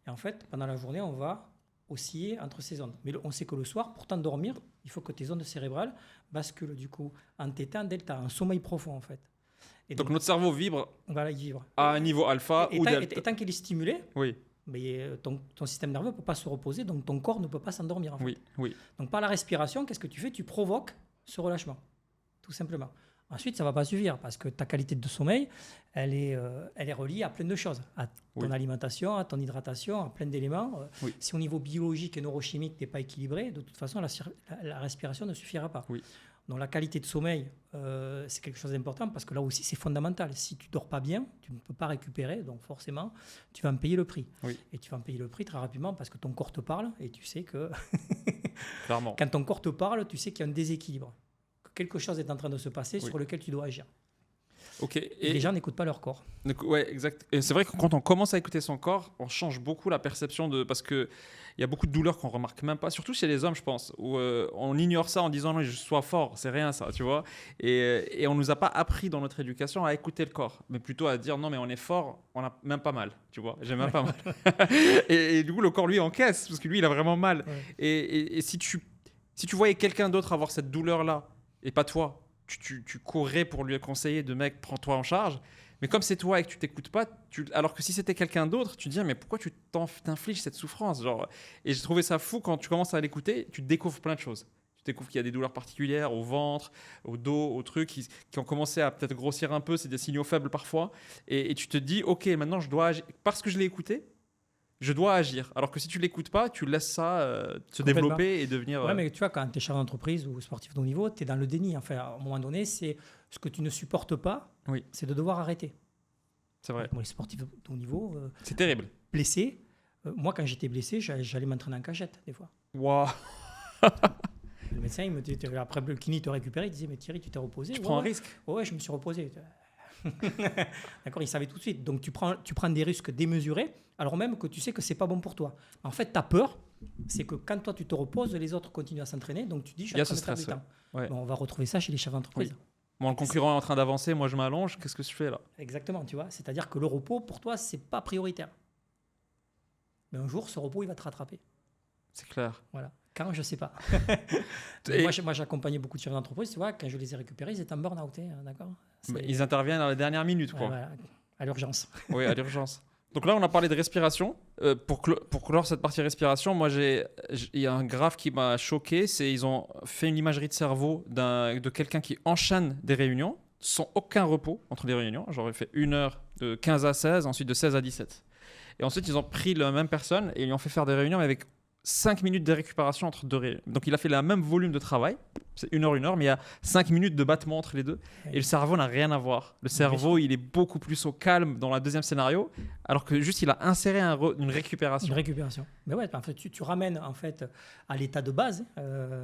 Et en fait, pendant la journée, on va osciller entre ces ondes. Mais on sait que le soir, pour t'endormir, il faut que tes ondes cérébrales basculent du coup en θ, en delta, un sommeil profond en fait. Et Donc notre cerveau vibre voilà, il vibre. à un niveau alpha Et ou tant, delta. et tant qu'il est stimulé, Oui, mais ton système nerveux ne peut pas se reposer, donc ton corps ne peut pas s'endormir en fait. oui, oui. Donc par la respiration, qu'est-ce que tu fais? Tu provoques ce relâchement, tout simplement. Ensuite, ça ne va pas suffire parce que ta qualité de sommeil, elle est reliée à plein de choses, à ton Oui. alimentation, à ton hydratation, à plein d'éléments. Oui. Si au niveau biologique et neurochimique, tu n'es pas équilibré, de toute façon, la respiration ne suffira pas. Oui. Donc la qualité de sommeil, c'est quelque chose d'important parce que là aussi, c'est fondamental. Si tu ne dors pas bien, tu ne peux pas récupérer, donc forcément, tu vas en payer le prix. Oui. Et tu vas en payer le prix très rapidement parce que ton corps te parle et tu sais que Clairement. quand ton corps te parle, tu sais qu'il y a un déséquilibre. Que quelque chose est en train de se passer Oui. sur lequel tu dois agir. Ok. Et les gens n'écoutent pas leur corps. Donc, ouais, exact. Et c'est vrai que quand on commence à écouter son corps, on change beaucoup la perception de. Parce qu'il y a beaucoup de douleurs qu'on remarque même pas, surtout chez les hommes, je pense, où on ignore ça en disant non, je sois fort, c'est rien ça, tu vois. Et on nous a pas appris dans notre éducation à écouter le corps, mais plutôt à dire non, mais on est fort, on a même pas mal, tu vois. J'ai même pas mal. et du coup, le corps, lui, encaisse, parce que lui, il a vraiment mal. Ouais. Et si tu voyais quelqu'un d'autre avoir cette douleur-là, et pas toi, tu courrais pour lui conseiller de mec, prends-toi en charge. Mais comme c'est toi et que tu t'écoutes pas, alors que si c'était quelqu'un d'autre, tu te dis mais pourquoi tu t'infliges cette souffrance genre. Et j'ai trouvé ça fou quand tu commences à l'écouter, tu découvres plein de choses. Tu découvres qu'il y a des douleurs particulières au ventre, au dos, aux trucs qui ont commencé à peut-être grossir un peu, c'est des signaux faibles parfois. Et tu te dis ok, maintenant je dois agir. Parce que je l'ai écouté, je dois agir. Alors que si tu l'écoutes pas, tu laisses ça se Complètement. développer et devenir. Ouais, mais tu vois, quand tu es chef d'entreprise ou sportif de haut niveau, tu es dans le déni. Enfin, à un moment donné, c'est ce que tu ne supportes pas, Oui. c'est de devoir arrêter. C'est vrai. Moi, les sportifs de haut niveau, C'est terrible. blessés, moi, quand j'étais blessé, j'allais m'entraîner en cachette, des fois. Waouh. Le médecin, il me dit, après le kiné te récupérait, il disait, mais Thierry, tu t'es reposé? Tu Ouais, prends un ouais. risque. Ouais, je me suis reposé. D'accord, il savait tout de suite. Donc tu prends des risques démesurés, alors même que tu sais que c'est pas bon pour toi. En fait, ta peur, c'est que quand toi tu te reposes, les autres continuent à s'entraîner. Donc tu dis, je suis Il y a en train ce de perdre du stress, temps. ouais. Bon, on va retrouver ça chez les chefs d'entreprise. Oui. Mon concurrent est en train d'avancer, moi je m'allonge, qu'est-ce que je fais là? Exactement, tu vois. C'est-à-dire que le repos, pour toi, c'est pas prioritaire. Mais un jour, ce repos, il va te rattraper. C'est clair. Voilà. Quand, je sais pas. Et- Moi, j'accompagnais beaucoup de chefs d'entreprise, tu vois. Quand je les ai récupérés, ils étaient en burn-out, hein, d'accord. C'est- Ils interviennent dans les dernières minutes, Ouais, quoi. voilà, à l'urgence. Oui, à l'urgence. Donc là, on a parlé de respiration. Pour clore cette partie respiration, moi, il y a un graphe qui m'a choqué. Ils ont fait une imagerie de cerveau de quelqu'un qui enchaîne des réunions sans aucun repos entre les réunions. J'aurais fait 1 heure de 15 à 16, ensuite de 16 à 17. Et ensuite, ils ont pris la même personne et ils lui ont fait faire des réunions avec 5 minutes de récupération entre 2 réunions. Donc, il a fait le même volume de travail. C'est 1 heure, mais il y a 5 minutes de battement entre les deux. Ouais. Et le cerveau n'a rien à voir. Le cerveau, il est beaucoup plus au calme dans le deuxième scénario, alors que juste, il a inséré une récupération. Une récupération. Mais ouais, en fait, tu ramènes en fait à l'état de base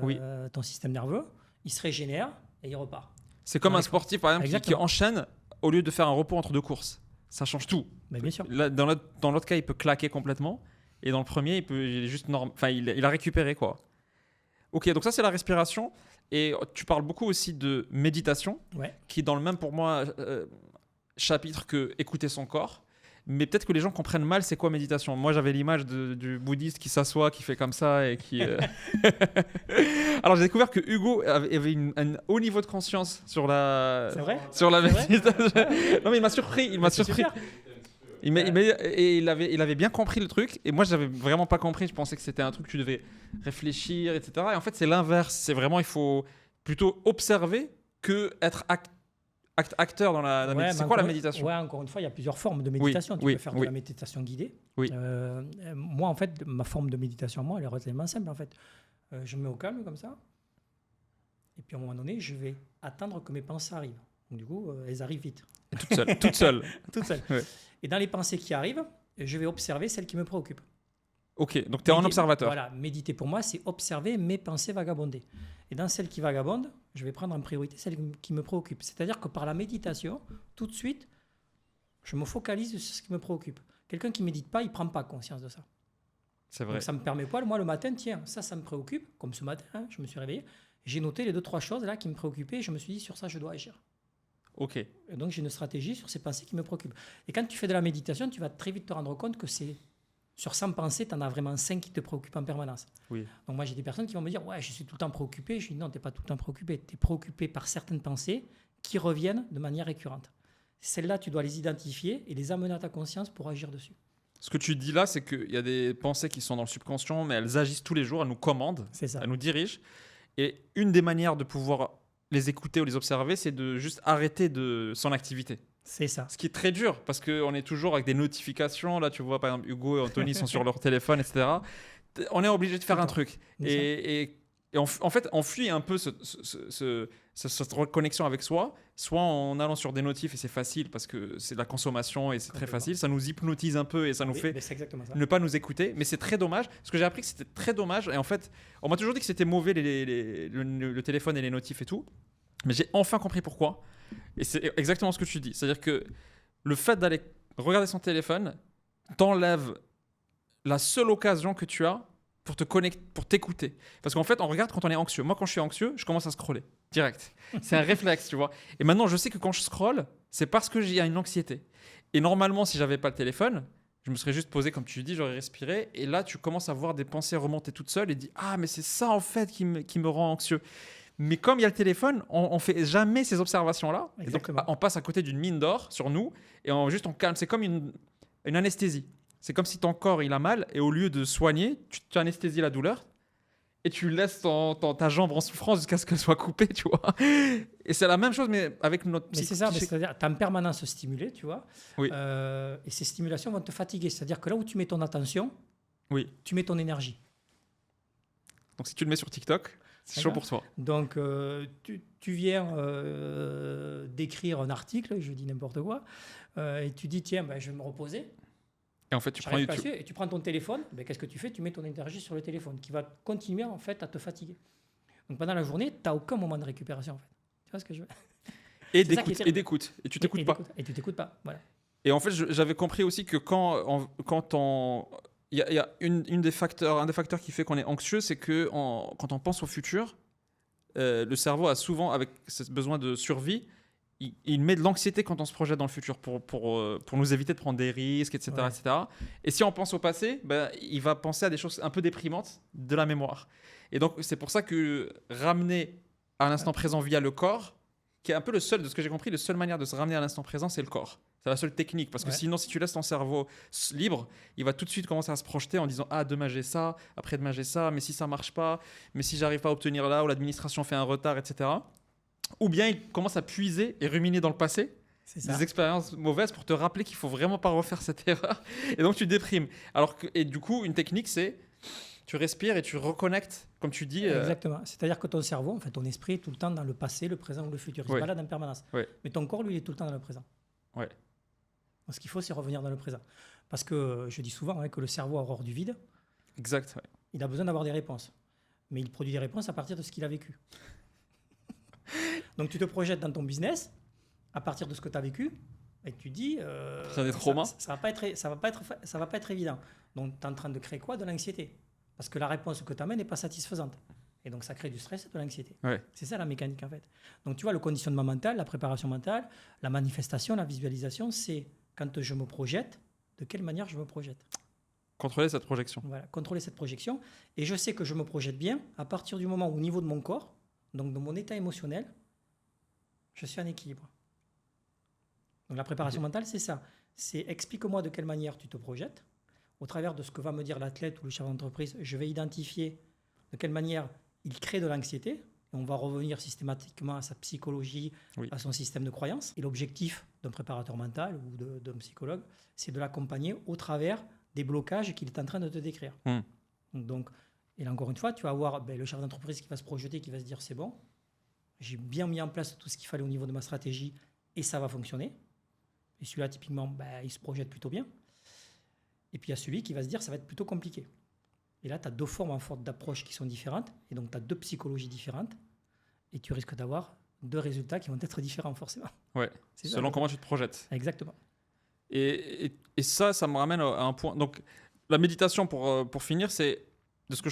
Oui. ton système nerveux, il se régénère et il repart. C'est comme Ouais, un sportif, par exemple, qui exactement. enchaîne au lieu de faire un repos entre 2 courses. Ça change tout. Mais bien sûr. Là, dans l'autre cas, il peut claquer complètement. Et dans le premier, il est juste il a récupéré, quoi. Ok, donc ça, c'est la respiration. Et tu parles beaucoup aussi de méditation, Ouais. qui est dans le même, pour moi, chapitre que écouter son corps. Mais peut-être que les gens comprennent mal c'est quoi méditation. Moi, j'avais l'image du bouddhiste qui s'assoit, qui fait comme ça et qui... Alors, j'ai découvert que Hugo avait un haut niveau de conscience sur la... C'est vrai? Sur la C'est vrai méditation. Non, mais il m'a surpris. Il m'a C'est surpris. super. Il avait bien compris le truc. Et moi, j'avais vraiment pas compris. Je pensais que c'était un truc que tu devais réfléchir, etc. Et en fait, c'est l'inverse. C'est vraiment, il faut plutôt observer que être acteur dans la Ouais, méditation. C'est mais quoi la encore- méditation? Ouais, encore une fois, il y a plusieurs formes de méditation. Tu oui, peux faire oui. de la méditation guidée. Oui. Moi, en fait, ma forme de méditation, moi, elle est relativement simple. En fait, je me mets au calme comme ça. Et puis à un moment donné, je vais attendre que mes pensées arrivent. Donc du coup, elles arrivent vite. Et toute seule. Toute seule. Toutes seules. Ouais. Et dans les pensées qui arrivent, je vais observer celles qui me préoccupent. Ok, donc tu es en observateur. Voilà, méditer pour moi, c'est observer mes pensées vagabonder. Et dans celles qui vagabondent, je vais prendre en priorité celles qui me préoccupent. C'est-à-dire que par la méditation, tout de suite, je me focalise sur ce qui me préoccupe. Quelqu'un qui ne médite pas, il ne prend pas conscience de ça. C'est vrai. Donc ça me permet pas, moi le matin, tiens, ça me préoccupe, comme ce matin, hein, je me suis réveillé, j'ai noté les 2-3 choses là qui me préoccupaient et je me suis dit, sur ça, je dois agir. Ok. Et donc j'ai une stratégie sur ces pensées qui me préoccupent. Et quand tu fais de la méditation, tu vas très vite te rendre compte que c'est sur 100 pensées, tu en as vraiment 5 qui te préoccupent en permanence. Oui. Donc moi j'ai des personnes qui vont me dire, ouais, je suis tout le temps préoccupé. Je dis, non, tu n'es pas tout le temps préoccupé. Tu es préoccupé par certaines pensées qui reviennent de manière récurrente. Celles-là, tu dois les identifier et les amener à ta conscience pour agir dessus. Ce que tu dis là, c'est qu'il y a des pensées qui sont dans le subconscient, mais elles agissent tous les jours, elles nous commandent, C'est ça. elles nous dirigent. Et une des manières de pouvoir les écouter ou les observer, c'est de juste arrêter de son activité. C'est ça. Ce qui est très dur, parce qu'on est toujours avec des notifications. Là, tu vois, par exemple, Hugo et Anthony sont sur leur téléphone, etc. On est obligé de faire un truc. Et en fait, on fuit un peu cette reconnexion avec soi, soit en allant sur des notifs, et c'est facile, parce que c'est de la consommation, et c'est très Complètement. facile. Ça nous hypnotise un peu, et ça nous Oui, fait mais c'est exactement ça. ne pas nous écouter, mais c'est très dommage. Ce que j'ai appris, que c'était très dommage. Et en fait, on m'a toujours dit que c'était mauvais le téléphone et les notifs et tout, mais j'ai enfin compris pourquoi. Et c'est exactement ce que tu dis. C'est-à-dire que le fait d'aller regarder son téléphone t'enlève la seule occasion que tu as pour te connecter, pour t'écouter. Parce qu'en fait, on regarde quand on est anxieux. Moi, quand je suis anxieux, je commence à scroller direct. C'est un réflexe, tu vois. Et maintenant, je sais que quand je scrolle, c'est parce que j'ai une anxiété. Et normalement, si j'avais pas le téléphone, je me serais juste posé, comme tu dis, j'aurais respiré. Et là, tu commences à voir des pensées remonter toutes seules et dis, ah, mais c'est ça en fait qui me rend anxieux. Mais comme il y a le téléphone, on fait jamais ces observations-là. Et donc, Exactement. on passe à côté d'une mine d'or sur nous et on calme. C'est comme une anesthésie. C'est comme si ton corps il a mal et au lieu de soigner, tu anesthésies la douleur et tu laisses ta jambe en souffrance jusqu'à ce qu'elle soit coupée, tu vois. Et c'est la même chose, mais avec notre Mais c'est ça, c'est-à-dire tu es en permanence stimulé, tu vois. Oui. Et ces stimulations vont te fatiguer. C'est-à-dire que là où tu mets ton attention, Oui. tu mets ton énergie. Donc si tu le mets sur TikTok, c'est chaud pour toi. Donc tu viens d'écrire un article, je dis n'importe quoi, et tu dis tiens, ben, je vais me reposer. Et en fait, tu prends J'arrive pas YouTube. dessus, et tu prends ton téléphone, ben, qu'est-ce que tu fais? Tu mets ton énergie sur le téléphone qui va continuer en fait à te fatiguer. Donc pendant la journée, tu n'as aucun moment de récupération en fait. Tu vois ce que je veux dire? Et C'est ça qui est terrible. d'écoute. Et tu t'écoutes pas. Et tu t'écoutes pas. Voilà. Et en fait, j'avais compris aussi que il y a un des facteurs qui fait qu'on est anxieux, c'est que quand on pense au futur, le cerveau a souvent, avec ce besoin de survie, il met de l'anxiété quand on se projette dans le futur pour nous éviter de prendre des risques, etc., Ouais. etc. Et si on pense au passé, ben, il va penser à des choses un peu déprimantes de la mémoire. Et donc, c'est pour ça que ramener à l'instant présent via le corps, qui est un peu de ce que j'ai compris, la seule manière de se ramener à l'instant présent, c'est le corps. C'est la seule technique. Parce que Ouais. sinon, si tu laisses ton cerveau libre, il va tout de suite commencer à se projeter en disant ah, demain j'ai ça, après-demain j'ai ça, mais si ça marche pas, mais si j'arrive pas à obtenir là, ou l'administration fait un retard, etc. Ou bien il commence à puiser et ruminer dans le passé C'est ça. des expériences mauvaises pour te rappeler qu'il faut vraiment pas refaire cette erreur. Et donc tu déprimes. Et du coup, une technique, c'est tu respires et tu reconnectes, comme tu dis. Exactement. C'est-à-dire que ton cerveau, en fait, ton esprit est tout le temps dans le passé, le présent ou le futur. Il se Ouais. balade en permanence. Ouais. Mais ton corps, lui, il est tout le temps dans le présent. Ouais. Donc, ce qu'il faut, c'est revenir dans le présent. Parce que je dis souvent que le cerveau a horreur du vide. Exact. Ouais. Il a besoin d'avoir des réponses. Mais il produit des réponses à partir de ce qu'il a vécu. Donc tu te projettes dans ton business à partir de ce que tu as vécu et tu dis Ça des traumas. ça va pas être évident. Donc tu es en train de créer quoi? De l'anxiété. Parce que la réponse que tu amènes n'est pas satisfaisante. Et donc ça crée du stress et de l'anxiété. Ouais. C'est ça la mécanique en fait. Donc tu vois, le conditionnement mental, la préparation mentale, la manifestation, la visualisation, c'est quand je me projette, de quelle manière je me projette. Contrôler cette projection. Voilà, contrôler cette projection. Et je sais que je me projette bien à partir du moment où, au niveau de mon corps, donc de mon état émotionnel, je suis en équilibre. Donc la préparation mentale, c'est ça. C'est explique-moi de quelle manière tu te projettes. Au travers de ce que va me dire l'athlète ou le chef d'entreprise, je vais identifier de quelle manière il crée de l'anxiété. Et on va revenir systématiquement à sa psychologie, Oui. à son système de croyance. Et l'objectif d'un préparateur mental ou d'un psychologue, c'est de l'accompagner au travers des blocages qu'il est en train de te décrire. Donc, et là, encore une fois, tu vas avoir le chef d'entreprise qui va se projeter, qui va se dire c'est bon. j'ai bien mis en place tout ce qu'il fallait au niveau de ma stratégie et ça va fonctionner. Et celui-là, typiquement, il se projette plutôt bien. Et puis, il y a celui qui va se dire, ça va être plutôt compliqué. Et là, tu as 2 formes en fait, d'approche qui sont différentes. Et donc, tu as 2 psychologies différentes. Et tu risques d'avoir 2 résultats qui vont être différents, forcément. Ouais, selon comment tu te projettes. Exactement. Et ça me ramène à un point. Donc, la méditation, pour finir, c'est de ce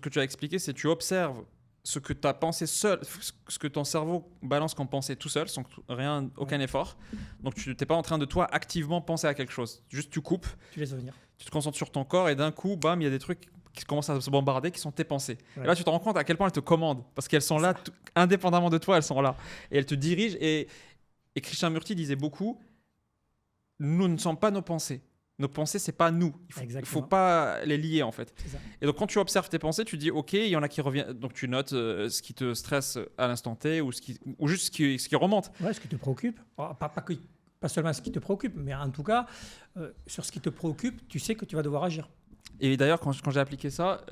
que tu as expliqué, c'est tu observes ce que tu as pensé seul, ce que ton cerveau balance comme pensée tout seul, sans aucun effort. Donc, tu n'es pas en train de toi activement penser à quelque chose. Juste, tu coupes. Tu laisses venir. Tu te concentres sur ton corps et d'un coup, bam, il y a des trucs qui commencent à se bombarder, qui sont tes pensées. Ouais. Et là, tu te rends compte à quel point elles te commandent, parce qu'elles sont là, indépendamment de toi, elles sont là. Et elles te dirigent. Et Krishnamurti disait beaucoup, nous ne sommes pas nos pensées. Nos pensées, c'est pas nous. Il ne faut pas les lier, en fait. Et donc, quand tu observes tes pensées, tu dis, OK, il y en a qui reviennent. Donc, tu notes ce qui te stresse à l'instant T ou juste ce qui remonte. Ouais, ce qui te préoccupe. Pas seulement ce qui te préoccupe, mais en tout cas, sur ce qui te préoccupe, tu sais que tu vas devoir agir. Et d'ailleurs, quand j'ai appliqué ça,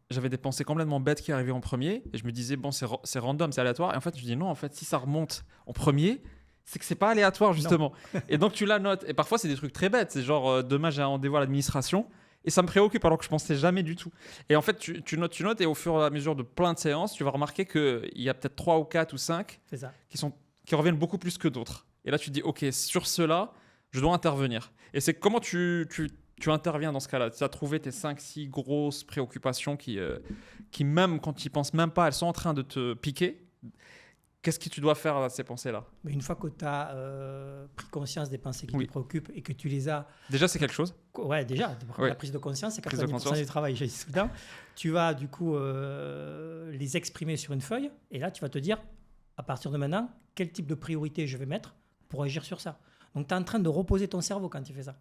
j'avais des pensées complètement bêtes qui arrivaient en premier. Et je me disais, bon, c'est random, c'est aléatoire. Et en fait, je dis non, en fait, si ça remonte en premier, c'est que c'est pas aléatoire, justement. Et donc, tu la notes. Et parfois, c'est des trucs très bêtes. C'est genre, demain, j'ai un rendez-vous à l'administration. Et ça me préoccupe alors que je pensais jamais du tout. Et en fait, tu notes. Et au fur et à mesure de plein de séances, tu vas remarquer qu'il y a peut-être 3 ou 4 ou 5 qui reviennent beaucoup plus que d'autres. Et là, tu te dis, OK, sur cela, je dois intervenir. Et c'est comment tu interviens dans ce cas-là. Tu as trouvé tes 5-6 grosses préoccupations qui, même quand tu n'y penses même pas, elles sont en train de te piquer. Qu'est-ce que tu dois faire à ces pensées-là ? Mais une fois que tu as pris conscience des pensées qui te préoccupent et que tu les as... Déjà, c'est quelque chose. Ouais, déjà. La prise de conscience, c'est 90% du travail, j'ai dit tout le temps. Tu vas du coup les exprimer sur une feuille et là, tu vas te dire, à partir de maintenant, quel type de priorité je vais mettre pour agir sur ça. Donc, tu es en train de reposer ton cerveau quand tu fais ça.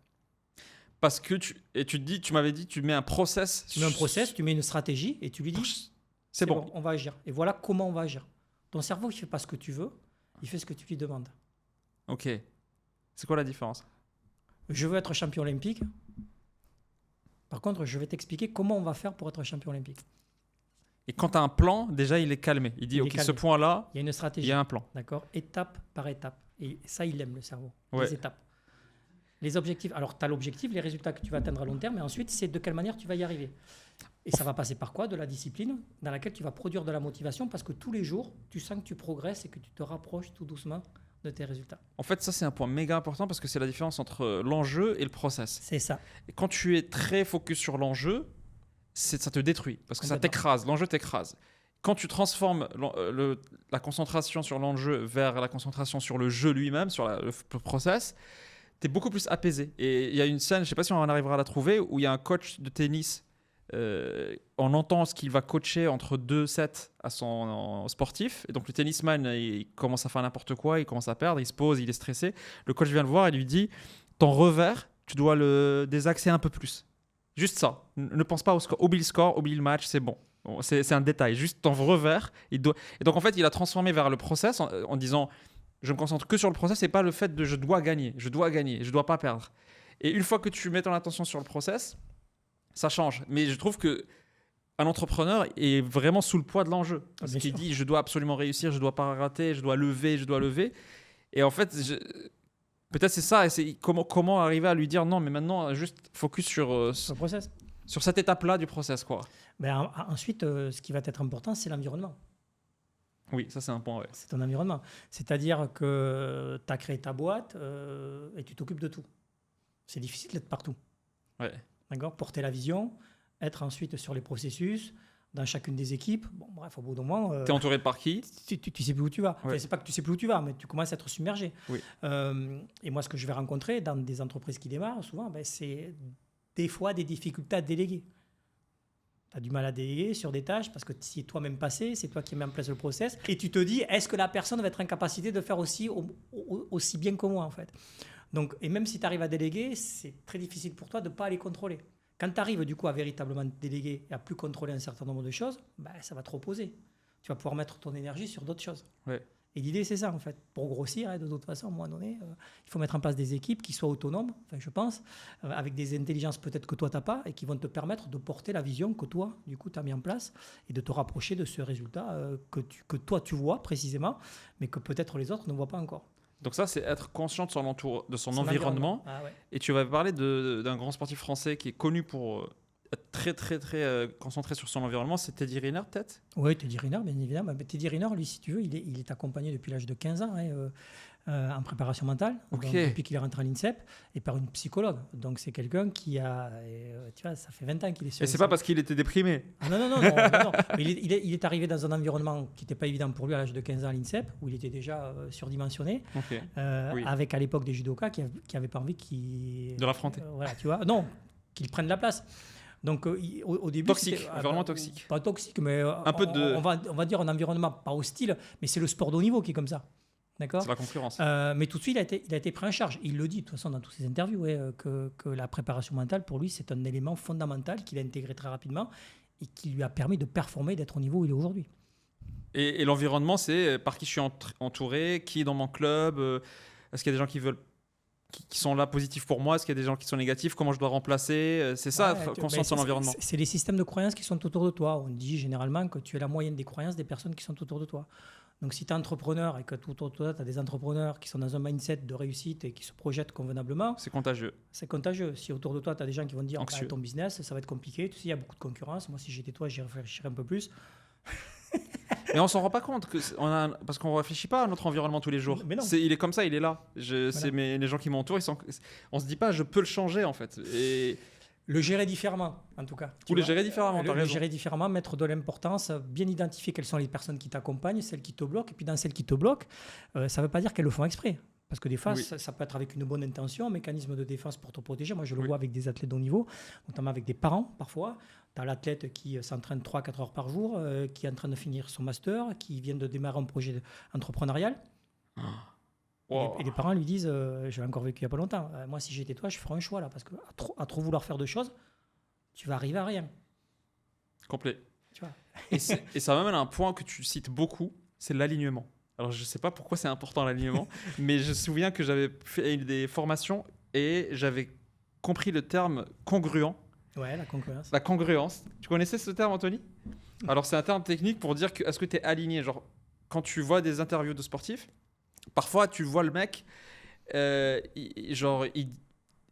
Parce que tu m'avais dit, tu mets un process. Tu mets un process, tu mets une stratégie et tu lui dis, c'est bon, on va agir. Et voilà comment on va agir. Ton cerveau, il ne fait pas ce que tu veux, il fait ce que tu lui demandes. Ok. C'est quoi la différence ? Je veux être champion olympique. Par contre, je vais t'expliquer comment on va faire pour être champion olympique. Et quand tu as un plan, déjà, il est calmé. Il dit, OK, ce point-là, il y a une stratégie. Il y a un plan. D'accord ? Étape par étape. Et ça, il aime, le cerveau. Les étapes. Les objectifs. Alors, tu as l'objectif, les résultats que tu vas atteindre à long terme, et ensuite, c'est de quelle manière tu vas y arriver. Et ça va passer par quoi ? De la discipline dans laquelle tu vas produire de la motivation parce que tous les jours, tu sens que tu progresses et que tu te rapproches tout doucement de tes résultats. En fait, ça, c'est un point méga important parce que c'est la différence entre l'enjeu et le process. C'est ça. Et quand tu es très focus sur l'enjeu, ça te détruit parce que ça t'écrase. L'enjeu t'écrase. Quand tu transformes la concentration sur l'enjeu vers la concentration sur le jeu lui-même, sur le process, tu es beaucoup plus apaisé. Et il y a une scène, je ne sais pas si on en arrivera à la trouver, où il y a un coach de tennis. On entend ce qu'il va coacher entre 2 sets à son sportif. Et donc le tennisman, il commence à faire n'importe quoi, il commence à perdre, il se pose, il est stressé. Le coach vient le voir et lui dit, ton revers, tu dois le désaxer un peu plus. Juste ça. Ne pense pas au score. Oublie le score, oublie le match, c'est bon. C'est un détail. Juste ton revers. Et donc en fait, il a transformé vers le process en disant, je me concentre que sur le process et pas le fait de je dois gagner, je dois pas perdre. Et une fois que tu mets ton attention sur le process, ça change. Mais je trouve que un entrepreneur est vraiment sous le poids de l'enjeu. Parce qu'il dit, je dois absolument réussir, je dois pas rater, je dois lever. Et en fait, peut-être c'est ça. C'est comment arriver à lui dire non, mais maintenant, juste focus sur le process. Sur cette étape-là du process, quoi. Ensuite, ce qui va être important, c'est l'environnement. Oui, ça c'est un point. Ouais. C'est ton environnement. C'est-à-dire que tu as créé ta boîte et tu t'occupes de tout. C'est difficile d'être partout. Ouais. D'accord ? Porter la vision, être ensuite sur les processus, dans chacune des équipes. Bon, bref, au bout d'un moment... tu es entouré par qui ? Tu sais plus où tu vas. Ouais. Enfin, c'est pas que tu sais plus où tu vas, mais tu commences à être submergé. Oui. Et moi, ce que je vais rencontrer dans des entreprises qui démarrent, souvent, c'est des fois des difficultés à déléguer. Tu as du mal à déléguer sur des tâches parce que tu es toi-même passé, c'est toi qui mets en place le process. Et tu te dis, est-ce que la personne va être en capacité de faire aussi bien que moi, en fait ? Donc, et même si tu arrives à déléguer, c'est très difficile pour toi de ne pas les contrôler. Quand tu arrives du coup à véritablement déléguer et à plus contrôler un certain nombre de choses, ça va te reposer. Tu vas pouvoir mettre ton énergie sur d'autres choses. Ouais. Et l'idée, c'est ça, en fait. Pour grossir, de toute façon, à un moment donné, il faut mettre en place des équipes qui soient autonomes, enfin, je pense, avec des intelligences peut-être que toi, tu n'as pas, et qui vont te permettre de porter la vision que toi, du coup, tu as mis en place, et de te rapprocher de ce résultat que toi, tu vois précisément, mais que peut-être les autres ne voient pas encore. Donc ça, c'est être conscient de son environnement. Ah, ouais. Et tu vas parler d'un grand sportif français qui est connu pour être très, très, très concentré sur son environnement. C'est Teddy Riner, peut-être? Oui, Teddy Riner, bien évidemment. Mais Teddy Riner, lui, si tu veux, il est accompagné depuis l'âge de 15 ans en préparation mentale, Ok. donc, depuis qu'il est rentré à l'INSEP, et par une psychologue. Donc c'est quelqu'un qui a, tu vois, ça fait 20 ans qu'il est sur Et c'est pas parce qu'il était déprimé. Ah non. Mais il est arrivé dans un environnement qui n'était pas évident pour lui à l'âge de 15 ans à l'INSEP, où il était déjà surdimensionné, Ok. Oui. avec à l'époque des judokas qui n'avaient pas envie qu'il... De l'affronter. Voilà, tu vois. Non, qu'il prenne la place. Donc au début... Toxique, c'était- vraiment toxique. Pas toxique, mais Un peu de- on va dire un environnement pas hostile, mais c'est le sport de haut niveau qui est comme ça. D'accord. C'est la concurrence. Mais tout de suite, il a été pris en charge. Il le dit de toute façon dans toutes ses interviews, que la préparation mentale, pour lui, c'est un élément fondamental qu'il a intégré très rapidement et qui lui a permis de performer, d'être au niveau où il est aujourd'hui. Et l'environnement, c'est par qui je suis entouré, qui est dans mon club, est-ce qu'il y a des gens qui sont là positifs pour moi, est-ce qu'il y a des gens qui sont négatifs, comment je dois remplacer, c'est ça, être conscient de son environnement. C'est les systèmes de croyances qui sont autour de toi. On dit généralement que tu es la moyenne des croyances des personnes qui sont autour de toi. Donc si tu es entrepreneur et que tout autour de toi, tu as des entrepreneurs qui sont dans un mindset de réussite et qui se projettent convenablement, C'est contagieux. c'est contagieux. Si autour de toi, tu as des gens qui vont te dire Anxieux. ton business, ça va être compliqué, tu sais, il y a beaucoup de concurrence. Moi, si j'étais toi, j'y réfléchirais un peu plus. Mais on s'en rend pas compte parce qu'on réfléchit pas à notre environnement tous les jours. Mais non. Il est comme ça, il est là. C'est les gens qui m'entourent, on se dit pas, je peux le changer en fait. Et Le gérer différemment, en tout cas. Ou le gérer différemment, t'as Le raison. gérer différemment, mettre de l'importance, bien identifier quelles sont les personnes qui t'accompagnent, celles qui te bloquent. Et puis dans celles qui te bloquent, ça ne veut pas dire qu'elles le font exprès. Parce que des fois, Oui. ça peut être avec une bonne intention, un mécanisme de défense pour te protéger. Moi, je le Oui. vois avec des athlètes de haut niveau, notamment avec des parents parfois. Tu as l'athlète qui s'entraîne 3-4 heures par jour, qui est en train de finir son master, qui vient de démarrer un projet entrepreneurial. Wow. Et les parents lui disent, je l'ai encore vécu il n'y a pas longtemps, moi si j'étais toi, je ferais un choix là, parce qu'à trop vouloir faire de choses, tu vas arriver à rien. Complet. Tu vois. Et ça m'amène à un point que tu cites beaucoup, c'est l'alignement. Alors je sais pas pourquoi c'est important l'alignement, mais je me souviens que j'avais fait des formations et j'avais compris le terme congruent. Ouais, la concurrence. La congruence. Tu connaissais ce terme, Anthony? Alors c'est un terme technique pour dire que est-ce que tu es aligné. Genre quand tu vois des interviews de sportifs, parfois tu vois le mec,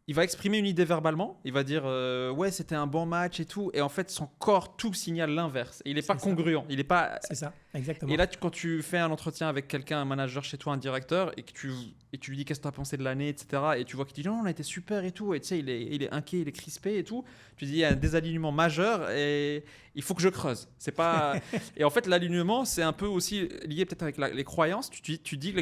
il va exprimer une idée verbalement, il va dire ouais c'était un bon match et tout, et en fait son corps tout signale l'inverse. Et il n'est pas C'est ça. congruent, il est pas. C'est ça, exactement. Et là quand tu fais un entretien avec quelqu'un, un manager chez toi, un directeur, et que tu lui dis qu'est-ce que tu as pensé de l'année, etc. Et tu vois qu'il dit non on a été super et tout, et tu sais il est inquiet, il est crispé et tout. Tu dis il y a un désalignement majeur et il faut que je creuse. C'est pas. Et en fait l'alignement c'est un peu aussi lié peut-être avec les croyances. Tu dis que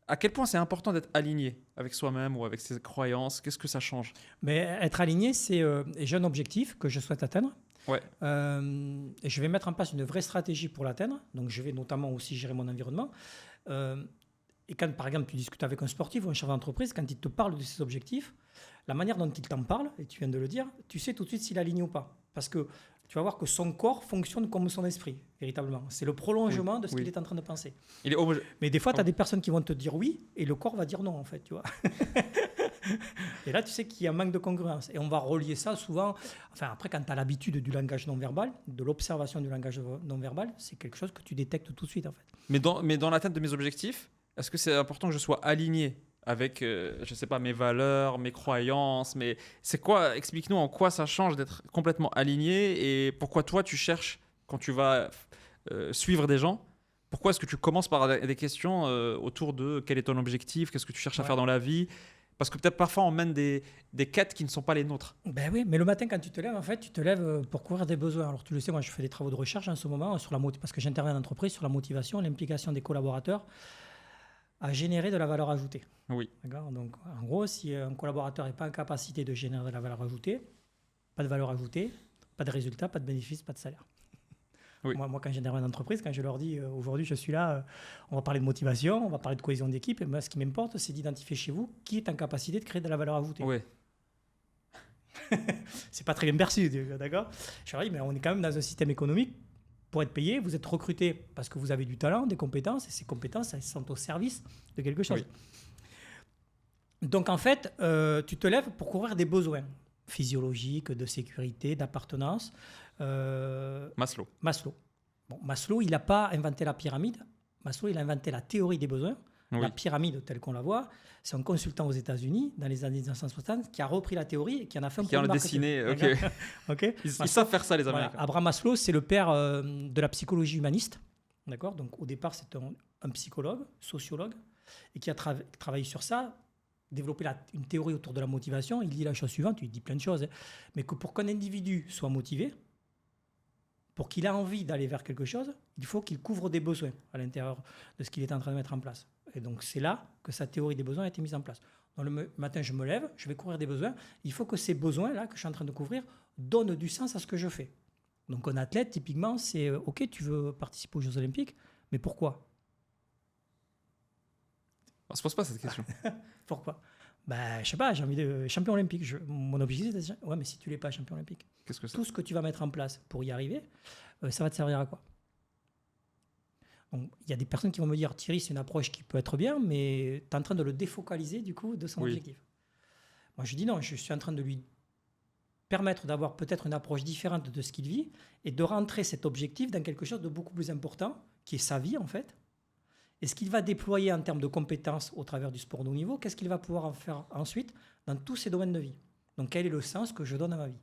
à quel point c'est important d'être aligné avec soi-même ou avec ses croyances? Qu'est-ce que ça change? Mais être aligné, c'est j'ai un objectif que je souhaite atteindre. Ouais. Et je vais mettre en place une vraie stratégie pour l'atteindre. Donc, je vais notamment aussi gérer mon environnement. Et quand, par exemple, tu discutes avec un sportif ou un chef d'entreprise, quand il te parle de ses objectifs, la manière dont il t'en parle, et tu viens de le dire, tu sais tout de suite s'il est aligné ou pas. Parce que tu vas voir que son corps fonctionne comme son esprit, véritablement. C'est le prolongement de ce qu'il est en train de penser. Il est Mais des fois, tu as des personnes qui vont te dire oui, et le corps va dire non, en fait, tu vois. Et là, tu sais qu'il y a un manque de congruence. Et on va relier ça souvent. Enfin, après, quand tu as l'habitude du langage non-verbal, de l'observation du langage non-verbal, c'est quelque chose que tu détectes tout de suite, en fait. Mais dans l'atteinte de mes objectifs, est-ce que c'est important que je sois aligné avec, je sais pas, mes valeurs, mes croyances, mais c'est quoi? Explique-nous en quoi ça change d'être complètement aligné et pourquoi toi tu cherches quand tu vas suivre des gens. Pourquoi est-ce que tu commences par des questions autour de quel est ton objectif, qu'est-ce que tu cherches à faire dans la vie? Parce que peut-être parfois on mène des quêtes qui ne sont pas les nôtres. Ben oui, mais le matin quand tu te lèves, en fait, tu te lèves pour couvrir des besoins. Alors tu le sais, moi je fais des travaux de recherche en ce moment sur parce que j'interviens en entreprise sur la motivation, l'implication des collaborateurs à générer de la valeur ajoutée. Oui. D'accord. Donc en gros, si un collaborateur n'est pas en capacité de générer de la valeur ajoutée, pas de valeur ajoutée, pas de résultat, pas de bénéfice, pas de salaire. Oui. Moi, quand j'interviens en entreprise, quand je leur dis aujourd'hui je suis là, on va parler de motivation, on va parler de cohésion d'équipe, et moi ce qui m'importe c'est d'identifier chez vous qui est en capacité de créer de la valeur ajoutée. Ouais. C'est pas très bien perçu, d'accord. Je leur dis mais on est quand même dans un système économique pour être payé, vous êtes recruté parce que vous avez du talent, des compétences, et ces compétences, elles sont au service de quelque chose. Donc en fait, tu te lèves pour couvrir des besoins physiologiques, de sécurité, d'appartenance. Maslow. Bon, Maslow, il n'a pas inventé la pyramide. Maslow, il a inventé la théorie des besoins. Oui. La pyramide telle qu'on la voit, c'est un consultant aux États-Unis dans les années 1960 qui a repris la théorie et qui en a fait un Qui en a produit dessiné. marketing. Ok. Ok. Ils savent faire ça, les Voilà. Américains. Abraham Maslow, c'est le père de la psychologie humaniste. D'accord. Donc au départ, c'est un psychologue, sociologue, et qui a travaillé sur ça, développé une théorie autour de la motivation. Il dit la chose suivante, il dit plein de choses, mais que pour qu'un individu soit motivé, pour qu'il ait envie d'aller vers quelque chose, il faut qu'il couvre des besoins à l'intérieur de ce qu'il est en train de mettre en place. Et donc, c'est là que sa théorie des besoins a été mise en place. Donc, le matin, je me lève, je vais couvrir des besoins. Il faut que ces besoins-là que je suis en train de couvrir donnent du sens à ce que je fais. Donc, un athlète, typiquement, c'est « Ok, tu veux participer aux Jeux Olympiques, mais pourquoi ?» On se pose pas cette question. Pourquoi ? Je sais pas, j'ai envie de champion olympique. Mon objectif, c'est ouais, mais si tu l'es pas champion olympique, Qu'est-ce que c'est ? tout ce que tu vas mettre en place pour y arriver, ça va te servir à quoi ? Donc, il y a des personnes qui vont me dire, Thierry, c'est une approche qui peut être bien, mais tu es en train de le défocaliser du coup de son objectif. Moi, je dis non, je suis en train de lui permettre d'avoir peut-être une approche différente de ce qu'il vit et de rentrer cet objectif dans quelque chose de beaucoup plus important, qui est sa vie en fait. Et ce qu'il va déployer en termes de compétences au travers du sport de haut niveau, qu'est-ce qu'il va pouvoir en faire ensuite dans tous ses domaines de vie. Donc, quel est le sens que je donne à ma vie ?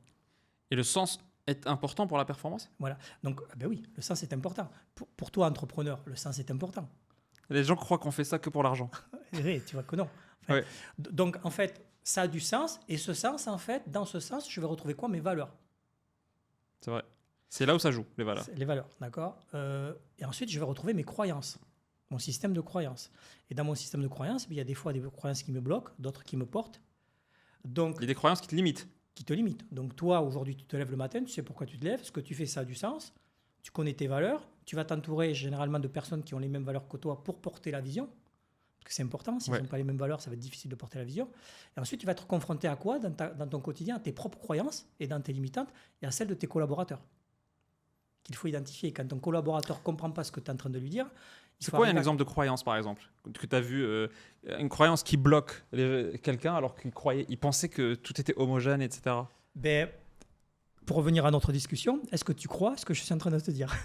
Et le sens est important pour la performance ? Voilà. Donc, oui, le sens est important. Pour toi, entrepreneur, le sens est important. Les gens croient qu'on fait ça que pour l'argent. Oui, tu vois que non. Enfin, donc, en fait, ça a du sens. Et ce sens, en fait, dans ce sens, je vais retrouver quoi ? Mes valeurs. C'est vrai. C'est là où ça joue, les valeurs. Les valeurs, d'accord. Et ensuite, je vais retrouver mes croyances, mon système de croyances. Et dans mon système de croyances, il y a des fois des croyances qui me bloquent, d'autres qui me portent. Donc, Il y a des croyances qui te limitent. Qui te limitent. Donc, toi, aujourd'hui, tu te lèves le matin, tu sais pourquoi tu te lèves, ce que tu fais, ça a du sens. Tu connais tes valeurs. Tu vas t'entourer généralement de personnes qui ont les mêmes valeurs que toi pour porter la vision. Parce que c'est important. S'ils n'ont pas les mêmes valeurs, ça va être difficile de porter la vision. Et ensuite, tu vas être confronté à quoi dans ton quotidien ? À tes propres croyances et dans tes limitantes et à celles de tes collaborateurs. Qu'il faut identifier. Quand ton collaborateur ne comprend pas ce que tu es en train de lui dire, c'est quoi un exemple de croyance, par exemple, que tu as vu, une croyance qui bloque quelqu'un alors il pensait que tout était homogène, etc. Pour revenir à notre discussion, est-ce que tu crois ce que je suis en train de te dire ?